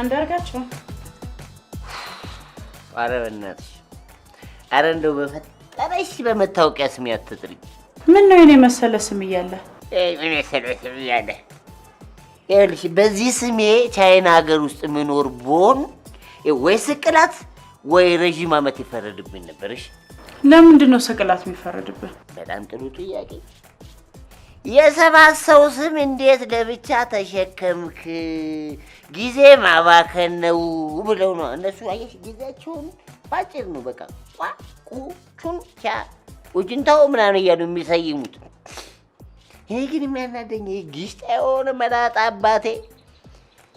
አንዳርጋቸው ኧረ በእናትሽ ኧረ እንደው በፈጠረሽ በመታወቂያ ስሜ አትጥሪኝ። ምን ነው የኔ መሰለ ስም እያለ ምን መሰለ ስም እያለ ይኸውልሽ በዚህ ስሜ ቻይና ሀገር ውስጥ ምኖር ብሆን ወይ ስቅላት ወይ ረዥም ዓመት ይፈረድብኝ ነበርሽ። ለምንድን ነው ስቅላት የሚፈረድብህ? በጣም ጥሩ ጥያቄ። የሰባት ሰው ስም እንዴት ለብቻ ተሸከምክ? ጊዜ ማባከን ነው ብለው ነው እነሱ። አየሽ ጊዜያቸውን ባጭር ነው በቃ ቁቹን ቻ ኡጅንታው ምናምን እያሉ የሚሰይሙት። ይሄ ግን የሚያናደኝ ግሽጣ የሆነ መላጣ አባቴ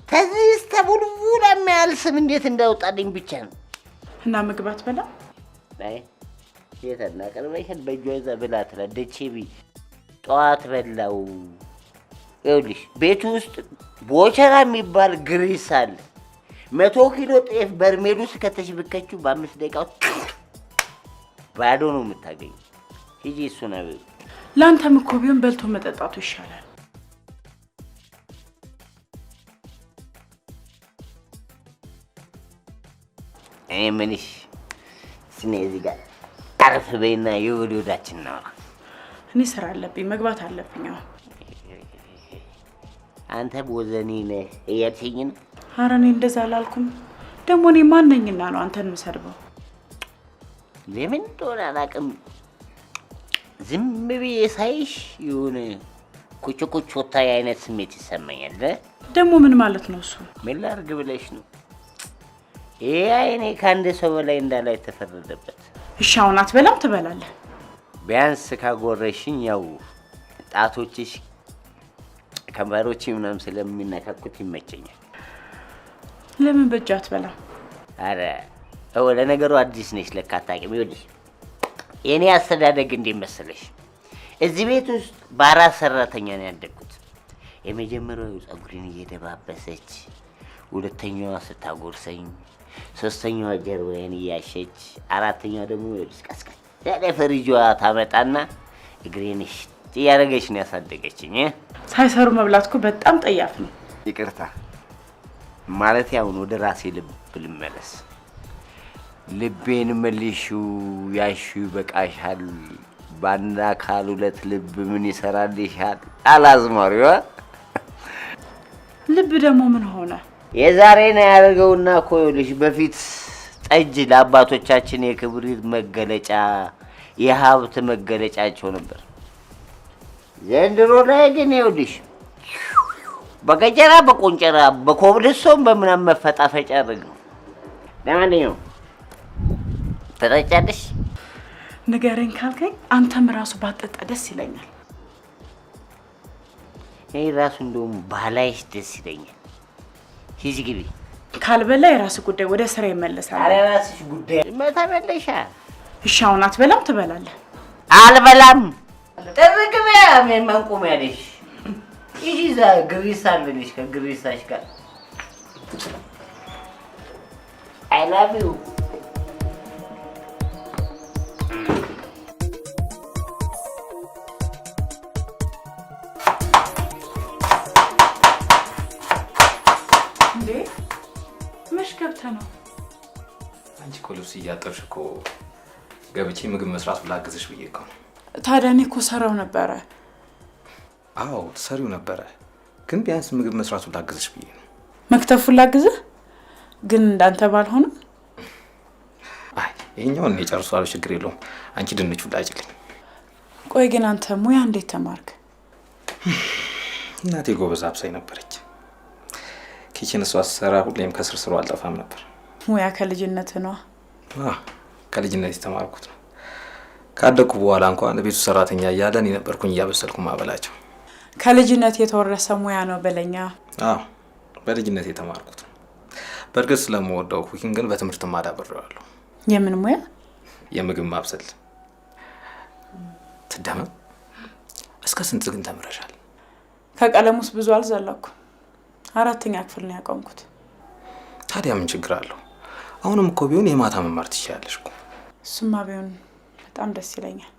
ከዚህ እስከ ቡልቡላ የሚያህል ስም እንዴት እንዳወጣልኝ ብቻ ነው። እና ምግባት በላ አይ የታና ቀርበሽን በእጇ ይዛ ብላ ትላለች። ቢ ጠዋት በላው። ይኸውልሽ ቤቱ ውስጥ ቦቸራ የሚባል ግሪስ አለ። 100 ኪሎ ጤፍ በርሜል ውስጥ ከተሽብከችው በ5 ደቂቃ ባዶ ነው የምታገኝ። ሂጂ እሱን አበይ። ለአንተም እኮ ቢሆን በልቶ መጠጣቱ ይሻላል። እኔ ምንሽ ስኔ እዚህ ጋር አረፍ በይና የወዲወዳችን ነው። እኔ ስራ አለብኝ መግባት አለብኝ። አሁን አንተ ቦዘኔ ነህ እያልሽኝ ነው? ኧረ እኔ እንደዛ አላልኩም። ደግሞ እኔ ማን ነኝና ነው አንተን የምሰድበው? ለምን እንደሆነ አላውቅም። ዝም ብዬ ሳይሽ የሆነ ኩችኩቾታ አይነት ስሜት ይሰማኛል። ደግሞ ምን ማለት ነው እሱ? ምን ላድርግ ብለሽ ነው? ይሄ አይኔ ከአንድ ሰው በላይ እንዳላይ ተፈረደበት። እሺ አሁን አትበላም ትበላለህ? ቢያንስ ካጎረሽኝ ያው ጣቶችሽ ከንፈሮች ምናምን ስለሚነካኩት ይመቸኛል። ለምን በእጅ አትበላም? አረ ለነገሩ አዲስ ነሽ ለካ አታውቂም። ይኸውልሽ የኔ አስተዳደግ እንዴት መሰለሽ? እዚህ ቤት ውስጥ በአራት ሰራተኛ ነው ያደግኩት። የመጀመሪያው ፀጉሬን እየደባበሰች፣ ሁለተኛዋ ስታጎርሰኝ፣ ሶስተኛዋ ጀርባዬን እያሸች፣ አራተኛዋ ደግሞ ይኸውልሽ ቀስቀስ ያለ ፍሪጇ ታመጣና እግሬን እያደረገች ነው ያሳደገችኝ። ሳይሰሩ መብላት እኮ በጣም ጠያፍ ነው። ይቅርታ ማለት ያውን ወደ ራሴ ልብ ልመለስ። ልቤን መልሺው ያሺው ይበቃሻል። በአንድ አካል ሁለት ልብ ምን ይሰራልሻል? አላዝማሪዋ ልብ ደግሞ ምን ሆነ? የዛሬን ያደርገውና እኮ ይኸውልሽ በፊት ጠጅ ለአባቶቻችን የክብሪት መገለጫ የሀብት መገለጫቸው ነበር። ዘንድሮ ላይ ግን ይኸውልሽ በገጀራ በቆንጨራ በኮብልስቶን በምናምን መፈጣፈጫ አድርግ ነው። ለማንኛውም ትጠጫለሽ? ንገረኝ ካልከኝ አንተም ራሱ ባጠጣ ደስ ይለኛል። እኔ ራሱ እንደውም ባላይሽ ደስ ይለኛል። ሂጂ ግቢ። ካልበላ የራስ ጉዳይ፣ ወደ ስራ ይመለሳል። ኧረ ራስሽ ጉዳይ ተመለሻ። እሺ አሁን አትበላም ትበላለህ? አልበላም። ጥርግ በያ ምን መንቁም ያለሽ ሂጂ። እዛ ግሪስ አለልሽ ከግሪሳሽ ጋር አይ ላቭ ዩ። እንዴ መች ገብተህ ነው? አንቺ እኮ ልብስ እያጠብሽ እኮ ገብቼ ምግብ መስራት ላግዝሽ ብዬ እኮ ነው። ታዲያ እኔ እኮ ሰራው ነበረ። አዎ ትሰሪው ነበረ፣ ግን ቢያንስ ምግብ መስራቱ ላግዝሽ ብዬ ነው። መክተፉን ላግዝህ ግን እንዳንተ ባልሆንም። አይ ይሄኛውን እኔ ጨርሷለሁ፣ ችግር የለውም። አንቺ ድንቹን ላጭልኝ። ቆይ ግን አንተ ሙያ እንዴት ተማርክ? እናቴ ጎበዝ አብሳይ ነበረች። ኪችን እሷ ስትሰራ ሁሌም ከስርስሩ አልጠፋም ነበር። ሙያ ከልጅነትህ ነው? ከልጅነት የተማርኩት ነው። ካደኩ በኋላ እንኳን ቤቱ ሰራተኛ እያለ እኔ ነበርኩኝ እያበሰልኩ ማበላቸው። ከልጅነት የተወረሰ ሙያ ነው በለኛ። አዎ በልጅነት የተማርኩት ነው። በእርግጥ ስለምወደው ኩኪንግ ግን በትምህርት ማዳብሬዋለሁ። የምን ሙያ? የምግብ ማብሰል። ትደመም። እስከ ስንት ግን ተምረሻል? ከቀለም ውስጥ ብዙ አልዘለኩ። 4ኛ ክፍል ነው ያቆምኩት። ታዲያ ምን ችግር አለው? አሁንም እኮ ቢሆን የማታ መማር ትችያለሽ እኮ። እሱማ ቢሆን በጣም ደስ ይለኛል።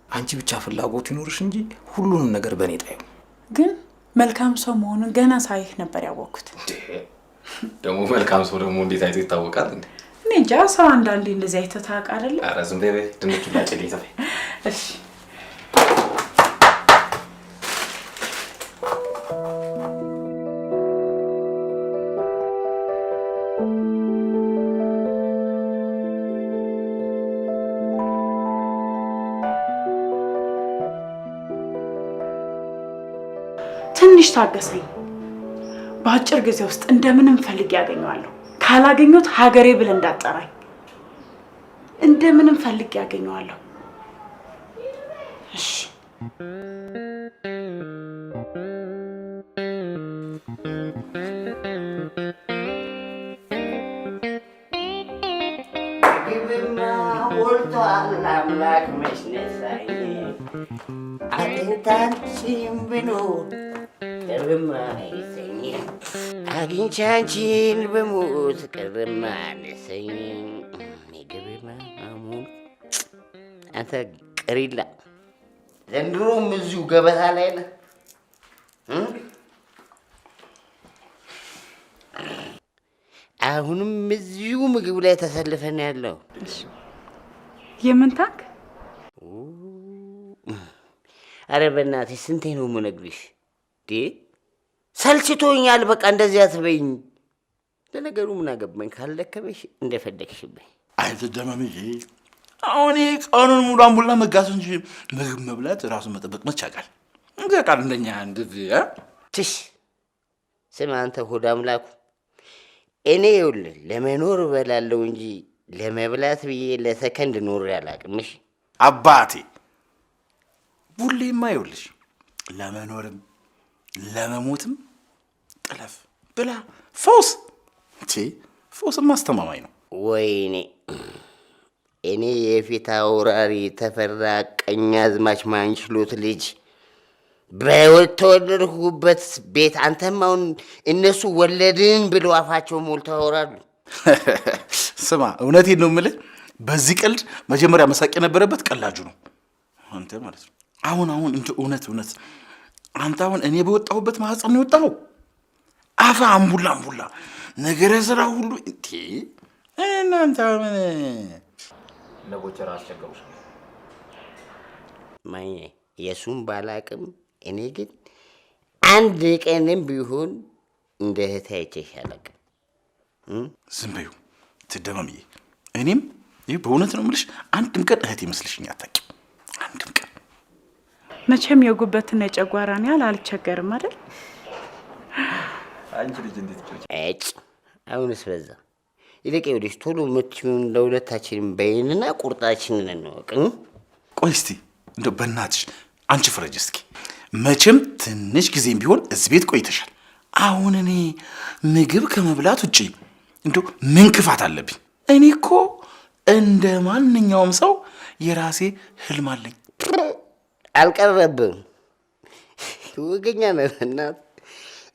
አንቺ ብቻ ፍላጎቱ ይኖርሽ እንጂ ሁሉንም ነገር በእኔ ጣዩ። ግን መልካም ሰው መሆኑን ገና ሳይህ ነበር ያወቅኩት። ደግሞ መልካም ሰው ደግሞ እንዴት አይቶ ይታወቃል እንዴ? እኔ እንጃ ሰው አንዳንዴ እንደዚህ አይተህ ታውቃለህ አይደል? ኧረ ዝም በይ ድንቹ ላጭልኝ ተፈይ። እሺ ትንሽ ታገሰኝ። በአጭር ጊዜ ውስጥ እንደምንም ፈልጌ ያገኘዋለሁ። ካላገኘሁት ሀገሬ ብለህ እንዳጠራኝ። እንደምንም ፈልጌ ያገኘዋለሁ። እሺ ግብማ ሞልቷል አምላክ መሽነሳኝ አጥንታችን ብኖር ቅርብማ አይሰኝም አግኝቻችን በሞት ቅርብማ አነሰኝም ግብማ አሙን አንተ ቅሪላ ዘንድሮም እዚሁ ገበታ ላይ ነህ። አሁንም እዚሁ ምግብ ላይ ተሰልፈን ያለው የምን ታክ? አረ በእናትሽ ስንቴ ነው የምነግርሽ? ሰልችቶኛል። በቃ እንደዚህ አትበይኝ። ለነገሩ ምን አገባኝ? ካልደከመሽ እንደፈለግሽብኝ። አይተደመምዬ አሁን ቀኑን ሙሉ አምቡላ መጋት እንጂ ምግብ መብላት ራሱን መጠበቅ መቻቃል እንደ ቃል እንደኛ እንደዚህ ትሽ ስማ አንተ ሆድ አምላኩ፣ እኔ ይኸውልህ ለመኖር እበላለሁ እንጂ ለመብላት ብዬ ለሰከንድ ኖሬ አላውቅም። አባቴ ሁሌማ ይኸውልሽ ለመኖርም ለመሞትም ጥለፍ ብላ ፈውስ ፈውስም አስተማማኝ ነው። ወይኔ እኔ የፊት አውራሪ ተፈራ ቀኛዝማች ማንችሎት ልጅ በተወለድኩበት ቤት አንተም አሁን እነሱ ወለድን ብለው አፋቸው ሞልተው ያወራሉ። ስማ እውነቴን ነው የምልህ፣ በዚህ ቀልድ መጀመሪያ መሳቅ የነበረበት ቀላጁ ነው አንተ ማለት ነው። አሁን እንደ እውነት አንተ አሁን እኔ በወጣሁበት ማህፀን ነው የወጣኸው። አፋ አምቡላ ነገረ ስራ ሁሉ እናንተ ምን ለቦቸራ አስቸገሩሽ ማይ የሱም ባላቅም እኔ ግን አንድ ቀንም ቢሆን እንደ እህቴ አይቼሽ አላውቅም። ዝም በይው ትደመምዬ። እኔም ይህ በእውነት ነው የምልሽ አንድም ቀን እህቴ መስልሽኝ አታውቂም። አንድም ቀን መቼም የጉበትና የጨጓራን ያህል አልቸገርም አይደል? አንቺ ልጅ እንዴት ትጮች? አሁንስ በዛ። ይልቅ ይኸውልሽ ቶሎ የምትይውን ለሁለታችንም በይንና ቁርጣችንን እንወቅ። ቆይ እስቲ እንደው በእናትሽ አንቺ ፍረጅ እስኪ። መቼም ትንሽ ጊዜም ቢሆን እዚህ ቤት ቆይተሻል። አሁን እኔ ምግብ ከመብላት ውጪ እንደው ምን ክፋት አለብኝ? እኔ እኮ እንደ ማንኛውም ሰው የራሴ ህልም አለኝ። አልቀረብም። ወገኛ ነህ እናት።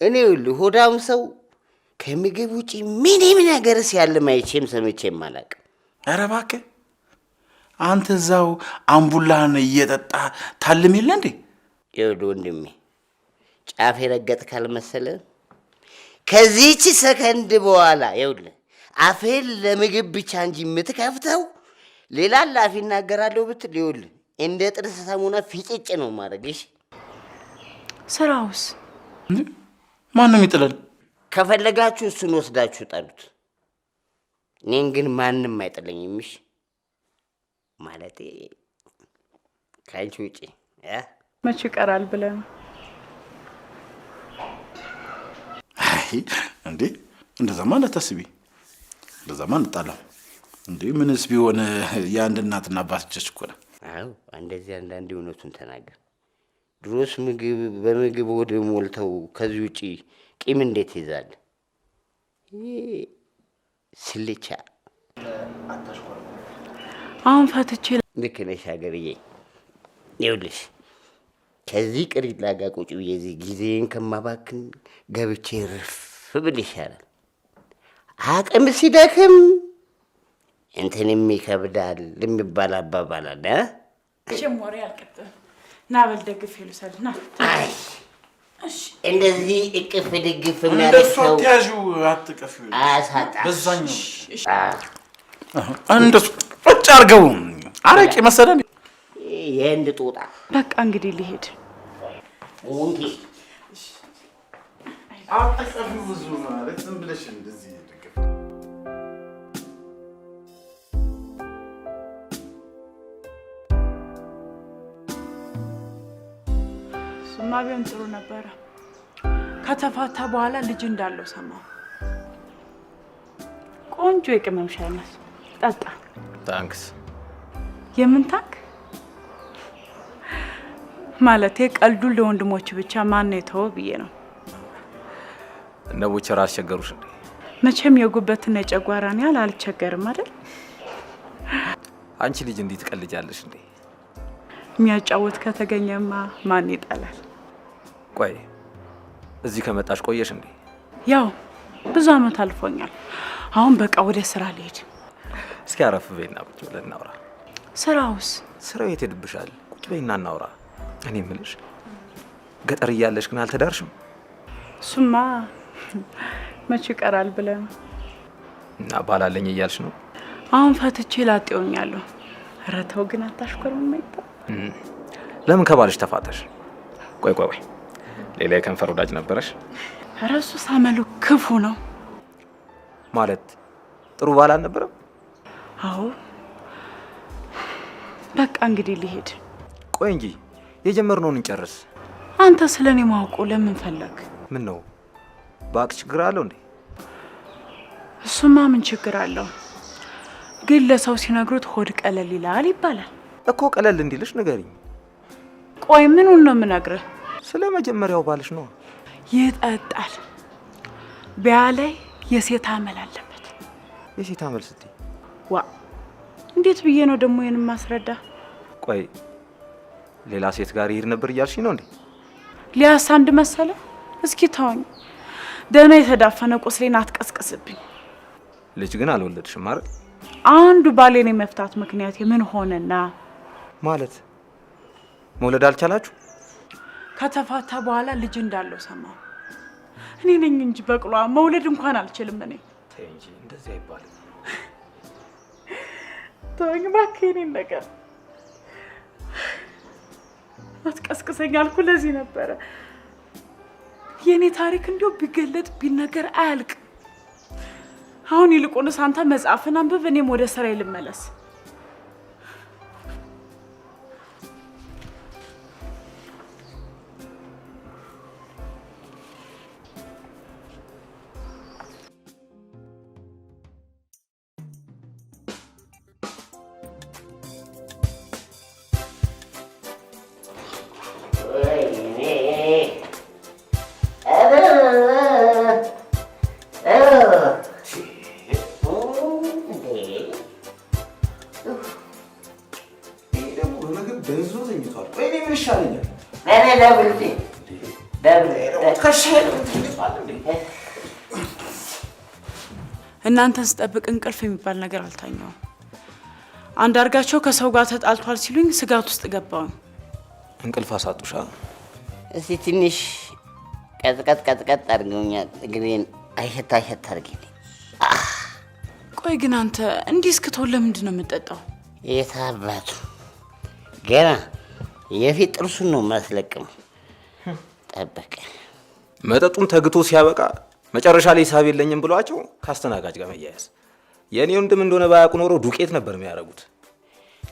እኔ ይኸውልህ ሆዳም ሰው ከምግብ ውጪ ምንም ነገር ሲያልም አይቼም ሰምቼም አላውቅም። ኧረ እባክህ አንተ እዛው አምቡላህን እየጠጣ ታልም የለ እንዴ? ይኸውልህ ወንድሜ ጫፍ የረገጥ ካልመሰለ ከዚህች ሰከንድ በኋላ ይኸውልህ አፌን ለምግብ ብቻ እንጂ የምትከፍተው ሌላ ላፊ እናገራለሁ ብትል ይኸውልህ እንደ ጥርስ ሳሙና ፊጭጭ ነው ማድረግሽ። ስራውስ ማን ነው የሚጥለን? ከፈለጋችሁ እሱን ወስዳችሁ ጣሉት። እኔን ግን ማንም አይጥለኝም። እሺ ማለቴ ከአንቺ ውጪ መቼ ይቀራል ብለህ ነው? አይ እንዴ እንደዛማ እንዳታስቢ። እንደዛማ እንጣላም እንዴ። ምንስ ቢሆን የአንድ እናትና አባት ልጆች እኮ ነን። አዎ እንደዚህ አንዳንዴ እውነቱን ተናገር። ድሮስ በምግብ ወደ ሞልተው ከዚህ ውጪ ቂም እንዴት ይዛል? ስልቻ አሁን ፈትቼ ልክ ነሽ ሀገርዬ። ይኸውልሽ ከዚህ ቅሪት ላጋ ቁጭ ብዬ እዚህ ጊዜን ከማባክን ገብቼ ርፍ ብል ይሻላል። አቅም ሲደክም እንትንም ይከብዳል የሚባል አባባል አለ። ጀሞሪ አልቀጥም። ና በል ደግፍ ይሉሳል። ና እንደዚህ እቅፍ ድግፍ የሚያደርግ ሰው እንደሱ አትቀፊው። አያሳጣም። በዛኛው እንደሱ ቁጭ አድርገው አረቄ መሰለን የህንድ ጦጣ። በቃ እንግዲህ ልሄድ። አትቀፊው ብዙ ማለት ዝም ብለሽ እንደዚህ ድግፍ እሱማ ቢሆን ጥሩ ነበረ። ከተፋታ በኋላ ልጅ እንዳለው ሰማሁ። ቆንጆ የቅመም ሻይ ነው። ጠጣ። ታንክስ። የምን ታንክ ማለት? ቀልዱን ለወንድሞች ብቻ ማን ነው የተወው ብዬ ነው። እነ ቡቸራ አስቸገሩሽ እንዴ? መቼም የጉበትና የጨጓራን ያህል አልቸገርም አይደል? አንቺ ልጅ እንዴት ትቀልጃለሽ እንዴ? የሚያጫወት ከተገኘማ ማን ይጠላል? ቆይ እዚህ ከመጣሽ ቆየሽ እንዴ? ያው ብዙ አመት አልፎኛል። አሁን በቃ ወደ ስራ ልሄድ። እስኪ አረፍ በይና ቁጭ ብለን እናውራ። ስራውስ? ስራው የት ሄድብሻል? ቁጭ በይና እናውራ። እኔ የምልሽ ገጠር እያለሽ ግን አልተዳርሽም? እሱማ መቼ ይቀራል ብለህ ነው። እና ባላለኝ እያልሽ ነው? አሁን ፈትቼ ላጤውኛለሁ። ኧረ ተው ግን አታሽኮርም። ለምን ከባልሽ ተፋተሽ? ቆይ ሌላ የከንፈር ወዳጅ ነበረሽ? ኧረ እሱ ሳመሉ ክፉ ነው። ማለት ጥሩ ባል አልነበረም? አዎ በቃ እንግዲህ ልሄድ። ቆይ እንጂ የጀመርነውን እንጨርስ። አንተ ስለኔ ማውቁ ለምን ፈለግ? ምን ነው ባክ ችግር አለው እንዴ? እሱማ ምን ችግር አለው? ግን ለሰው ሲነግሩት ሆድ ቀለል ይላል ይባላል እኮ። ቀለል እንዲልሽ ንገሪኝ። ቆይ ምኑን ነው የምነግርህ? ስለ መጀመሪያው ባልሽ ነው። ይጠጣል፣ ቢያላይ የሴት አመል አለበት። የሴት አመል ስትይ? ዋ እንዴት ብዬ ነው ደግሞ ይሄን ማስረዳ? ቆይ ሌላ ሴት ጋር ይሄድ ነበር እያልሽኝ ነው እንዴ? ሊያስ አንድ መሰለ። እስኪ ተወኝ። ደህና የተዳፈነ ቁስሌን አትቀስቅስብኝ። ልጅ ግን አልወለድሽም አይደል? አንዱ ባሌን የመፍታት ምክንያት ምን ሆነና? ማለት መውለድ አልቻላችሁ? ከተፋታ በኋላ ልጅ እንዳለው ሰማሁ። እኔ ነኝ እንጂ በቅሏ መውለድ እንኳን አልችልም። እኔ ተይ እንጂ እንደዚህ አይባልም። ተወኝ እባክህ። የእኔን ነገር አትቀስቅሰኝ አልኩህ። ለዚህ ነበረ የኔ ታሪክ እንዲሁ ቢገለጥ ቢነገር አያልቅ። አሁን ይልቁንስ አንተ መጽሐፍን አንብብ፣ እኔም ወደ ስራዬ ልመለስ። እናንተን ስጠብቅ እንቅልፍ የሚባል ነገር አልታኘውም። አንዳርጋቸው ከሰው ጋር ተጣልቷል ሲሉኝ ስጋት ውስጥ ገባሁኝ። እንቅልፍ አሳጡሻ? እስቲ ትንሽ ቀጥቀጥ አድርገውኛል። እግሬን አይሸት አድርጊልኝ። ቆይ ግን አንተ እንዲህ እስክትሆን ለምንድን ነው የምትጠጣው? የታባቱ ገና የፊት ጥርሱን ነው ማስለቅም። ጠበቀ መጠጡን ተግቶ ሲያበቃ መጨረሻ ላይ ሂሳብ የለኝም ብሏቸው ካስተናጋጅ ጋር መያያዝ። የኔ ወንድም እንደሆነ ባያውቁ ኖሮ ዱቄት ነበር የሚያደርጉት።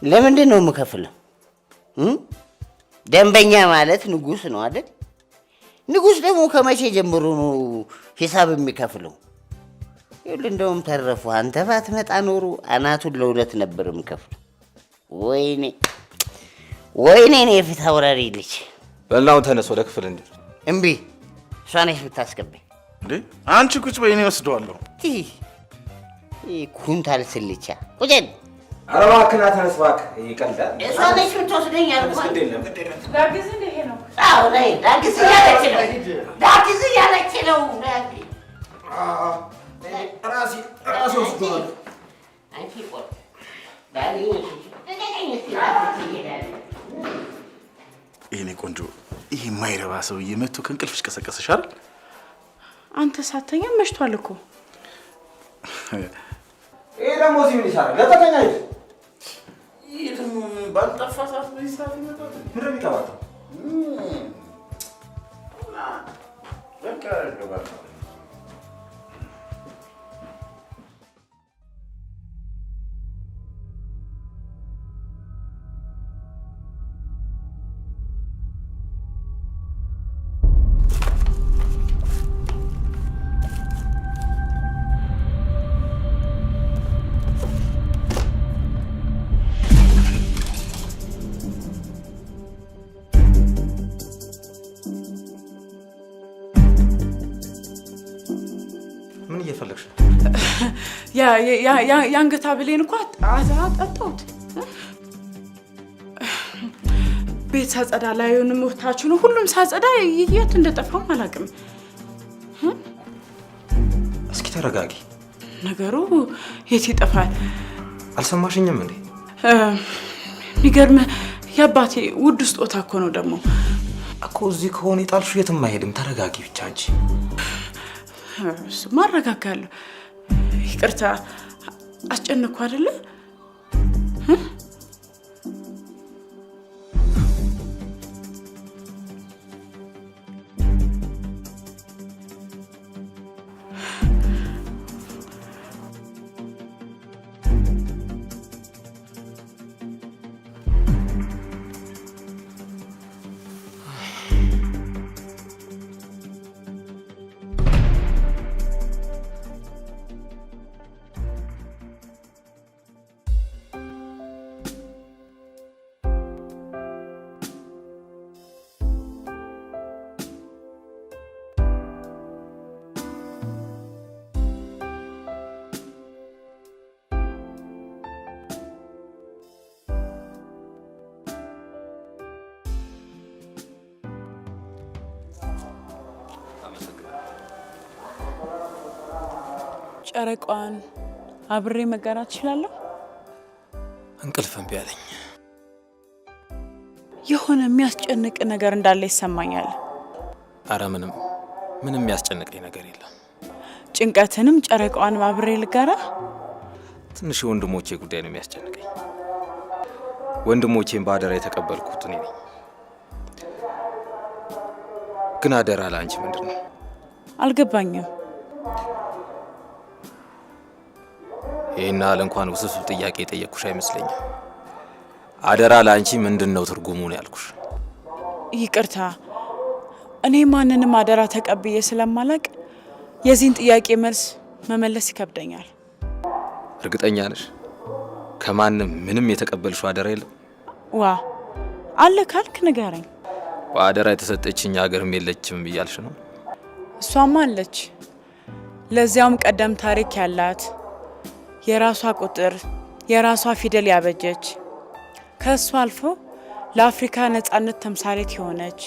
ለምንድን ነው የምከፍለው? ደንበኛ ማለት ንጉስ ነው አይደል? ንጉስ ደግሞ ከመቼ ጀምሮ ነው ሂሳብ የሚከፍለው? ይኸውልህ እንደውም ተረፉ። አንተ ባትመጣ ኖሮ አናቱን ለሁለት ነበር የምከፍለው። ወይኔ እኔ የፊት አውራሪ ልጅ። በላው ተነስ፣ ወደ ክፍል እንሂድ። እምቢ፣ እሷ ነች የምታስገባኝ። እንዴ አንቺ ቁጭ በይ፣ እኔ ወስደዋለሁ። ኩንታል ስልቻ ቁጭን። ኧረ እባክህ ና ተነስ እባክህ። ይቀልዳል። እሷ ነች የምትወስደኝ አልኳት። ዳግዝ እንደ ይሄ ነው። አዎ ነይ። ዳግዝ እያለች ነው። ዳግዝ እያለች ነው። ራሴ ወስደዋለሁ። አንቺ ቆይ ዳግዝ የኔ ቆንጆ ይሄ የማይረባ ሰውዬ መጥቶ ከእንቅልፍሽ ቀሰቀሰሽ አይደል? አንተ ሳተኛ መሽቷል እኮ። ይሄ ደግሞ እዚህ ምን ይሰራል? ለተኛ አይደል? ይሄ ደግሞ ባልጠፋ ሰዓት በዚህ ሰዓት ይመጣል። ምንድን ነው የሚጠባጠው? በቃ ገባል። ምን እየፈለግሽ? የአንገት ሐብሌን እኮ አጠጣሁት። ቤት ሳጸዳ ላዩንም ወታችሁ ነው። ሁሉም ሳጸዳ የት እንደጠፋም አላውቅም። እስኪ ተረጋጊ። ነገሩ የት ይጠፋል? አልሰማሽኝም እንዴ? የሚገርምህ የአባቴ ውድ ስጦታ እኮ ነው። ደግሞ እኮ እዚህ ከሆነ የጣልሽው የትም አይሄድም። ተረጋጊ ብቻ አንቺ። እሱማ አረጋጋለሁ። ይቅርታ አስጨነቅኩ አይደለ? ጨረቃዋን አብሬ መጋራት እችላለሁ? እንቅልፍ እምቢ አለኝ። የሆነ የሚያስጨንቅ ነገር እንዳለ ይሰማኛል። አረ ምንም የሚያስጨንቀኝ ነገር የለም። ጭንቀትንም ጨረቃዋን አብሬ ልጋራ? ትንሽ የወንድሞቼ ጉዳይ ነው የሚያስጨንቀኝ። ወንድሞቼን በአደራ የተቀበልኩት እኔ ነኝ። ግን አደራ ለአንቺ ምንድን ነው? አልገባኝም። ይሄን ያህል እንኳን ውስብስብ ጥያቄ የጠየቅኩሽ አይመስለኝም። አደራ ለአንቺ ምንድን ነው ትርጉሙ ነው ያልኩሽ። ይቅርታ፣ እኔ ማንንም አደራ ተቀብዬ ስለማላቅ የዚህን ጥያቄ መልስ መመለስ ይከብደኛል። እርግጠኛ ነሽ? ከማንም ምንም የተቀበልሽው አደራ የለም? ዋ አለ ካልክ ንገረኝ። በአደራ የተሰጠችኝ ሀገርም የለችም ብያልሽ ነው? እሷም አለች። ለዚያውም ቀደም ታሪክ ያላት የራሷ ቁጥር የራሷ ፊደል ያበጀች ከእሷ አልፎ ለአፍሪካ ነጻነት ተምሳሌት የሆነች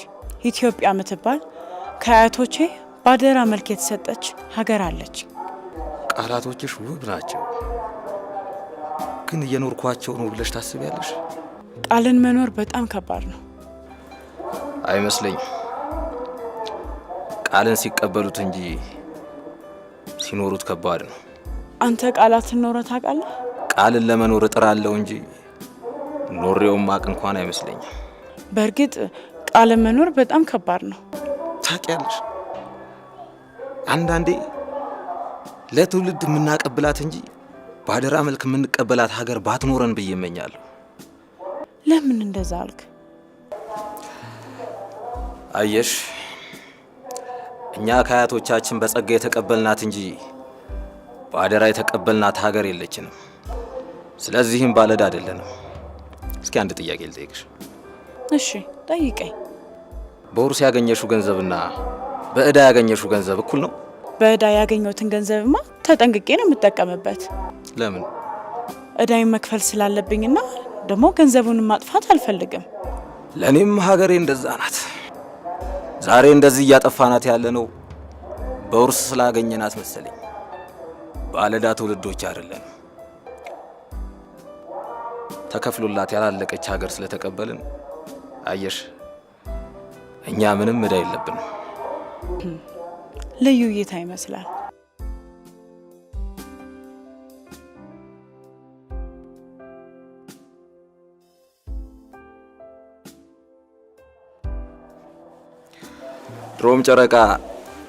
ኢትዮጵያ ምትባል ከአያቶቼ ባደራ መልክ የተሰጠች ሀገር አለች። ቃላቶችሽ ውብ ናቸው፣ ግን እየኖርኳቸው ነው ብለሽ ታስቢያለሽ? ቃልን መኖር በጣም ከባድ ነው። አይመስለኝም። ቃልን ሲቀበሉት እንጂ ሲኖሩት ከባድ ነው። አንተ ቃላትን ኖረ ታውቃለህ? ቃልን ለመኖር እጥራለሁ እንጂ ኖሬውም ማቅ እንኳን አይመስለኝም። በእርግጥ ቃልን መኖር በጣም ከባድ ነው። ታውቂያለሽ፣ አንዳንዴ ለትውልድ የምናቀብላት እንጂ ባደራ መልክ የምንቀበላት ሀገር ባትኖረን ብዬ እመኛለሁ። ለምን እንደዛ አልክ? አየሽ፣ እኛ ከአያቶቻችን በጸጋ የተቀበልናት እንጂ ባደራ የተቀበልናት ሀገር የለችንም። ስለዚህም ባለዕዳ አይደለንም። እስኪ አንድ ጥያቄ ልጠይቅሽ። እሺ ጠይቀኝ። በውርስ ያገኘሽው ገንዘብና በዕዳ ያገኘሽው ገንዘብ እኩል ነው? በዕዳ ያገኘሁትን ገንዘብማ ተጠንቅቄ ነው የምጠቀምበት። ለምን? ዕዳዬን መክፈል ስላለብኝና ደግሞ ገንዘቡን ማጥፋት አልፈልግም። ለኔም ሀገሬ እንደዛ ናት። ዛሬ እንደዚህ እያጠፋናት ያለ ነው በውርስ ስላገኘናት መሰለኝ። ባለዕዳ ትውልዶች አይደለን። ተከፍሎላት ያላለቀች ሀገር ስለተቀበልን አየሽ፣ እኛ ምንም ዕዳ የለብንም። ልዩ እይታ ይመስላል። ድሮም ጨረቃ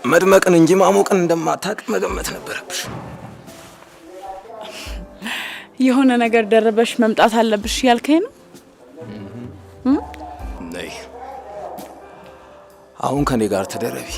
መድመቅን እንጂ ማሞቅን እንደማታውቅ መገመት ነበረብሽ። የሆነ ነገር ደረበሽ መምጣት አለብሽ ያልከኝ ነው? ነይ አሁን ከኔ ጋር ተደረቢ።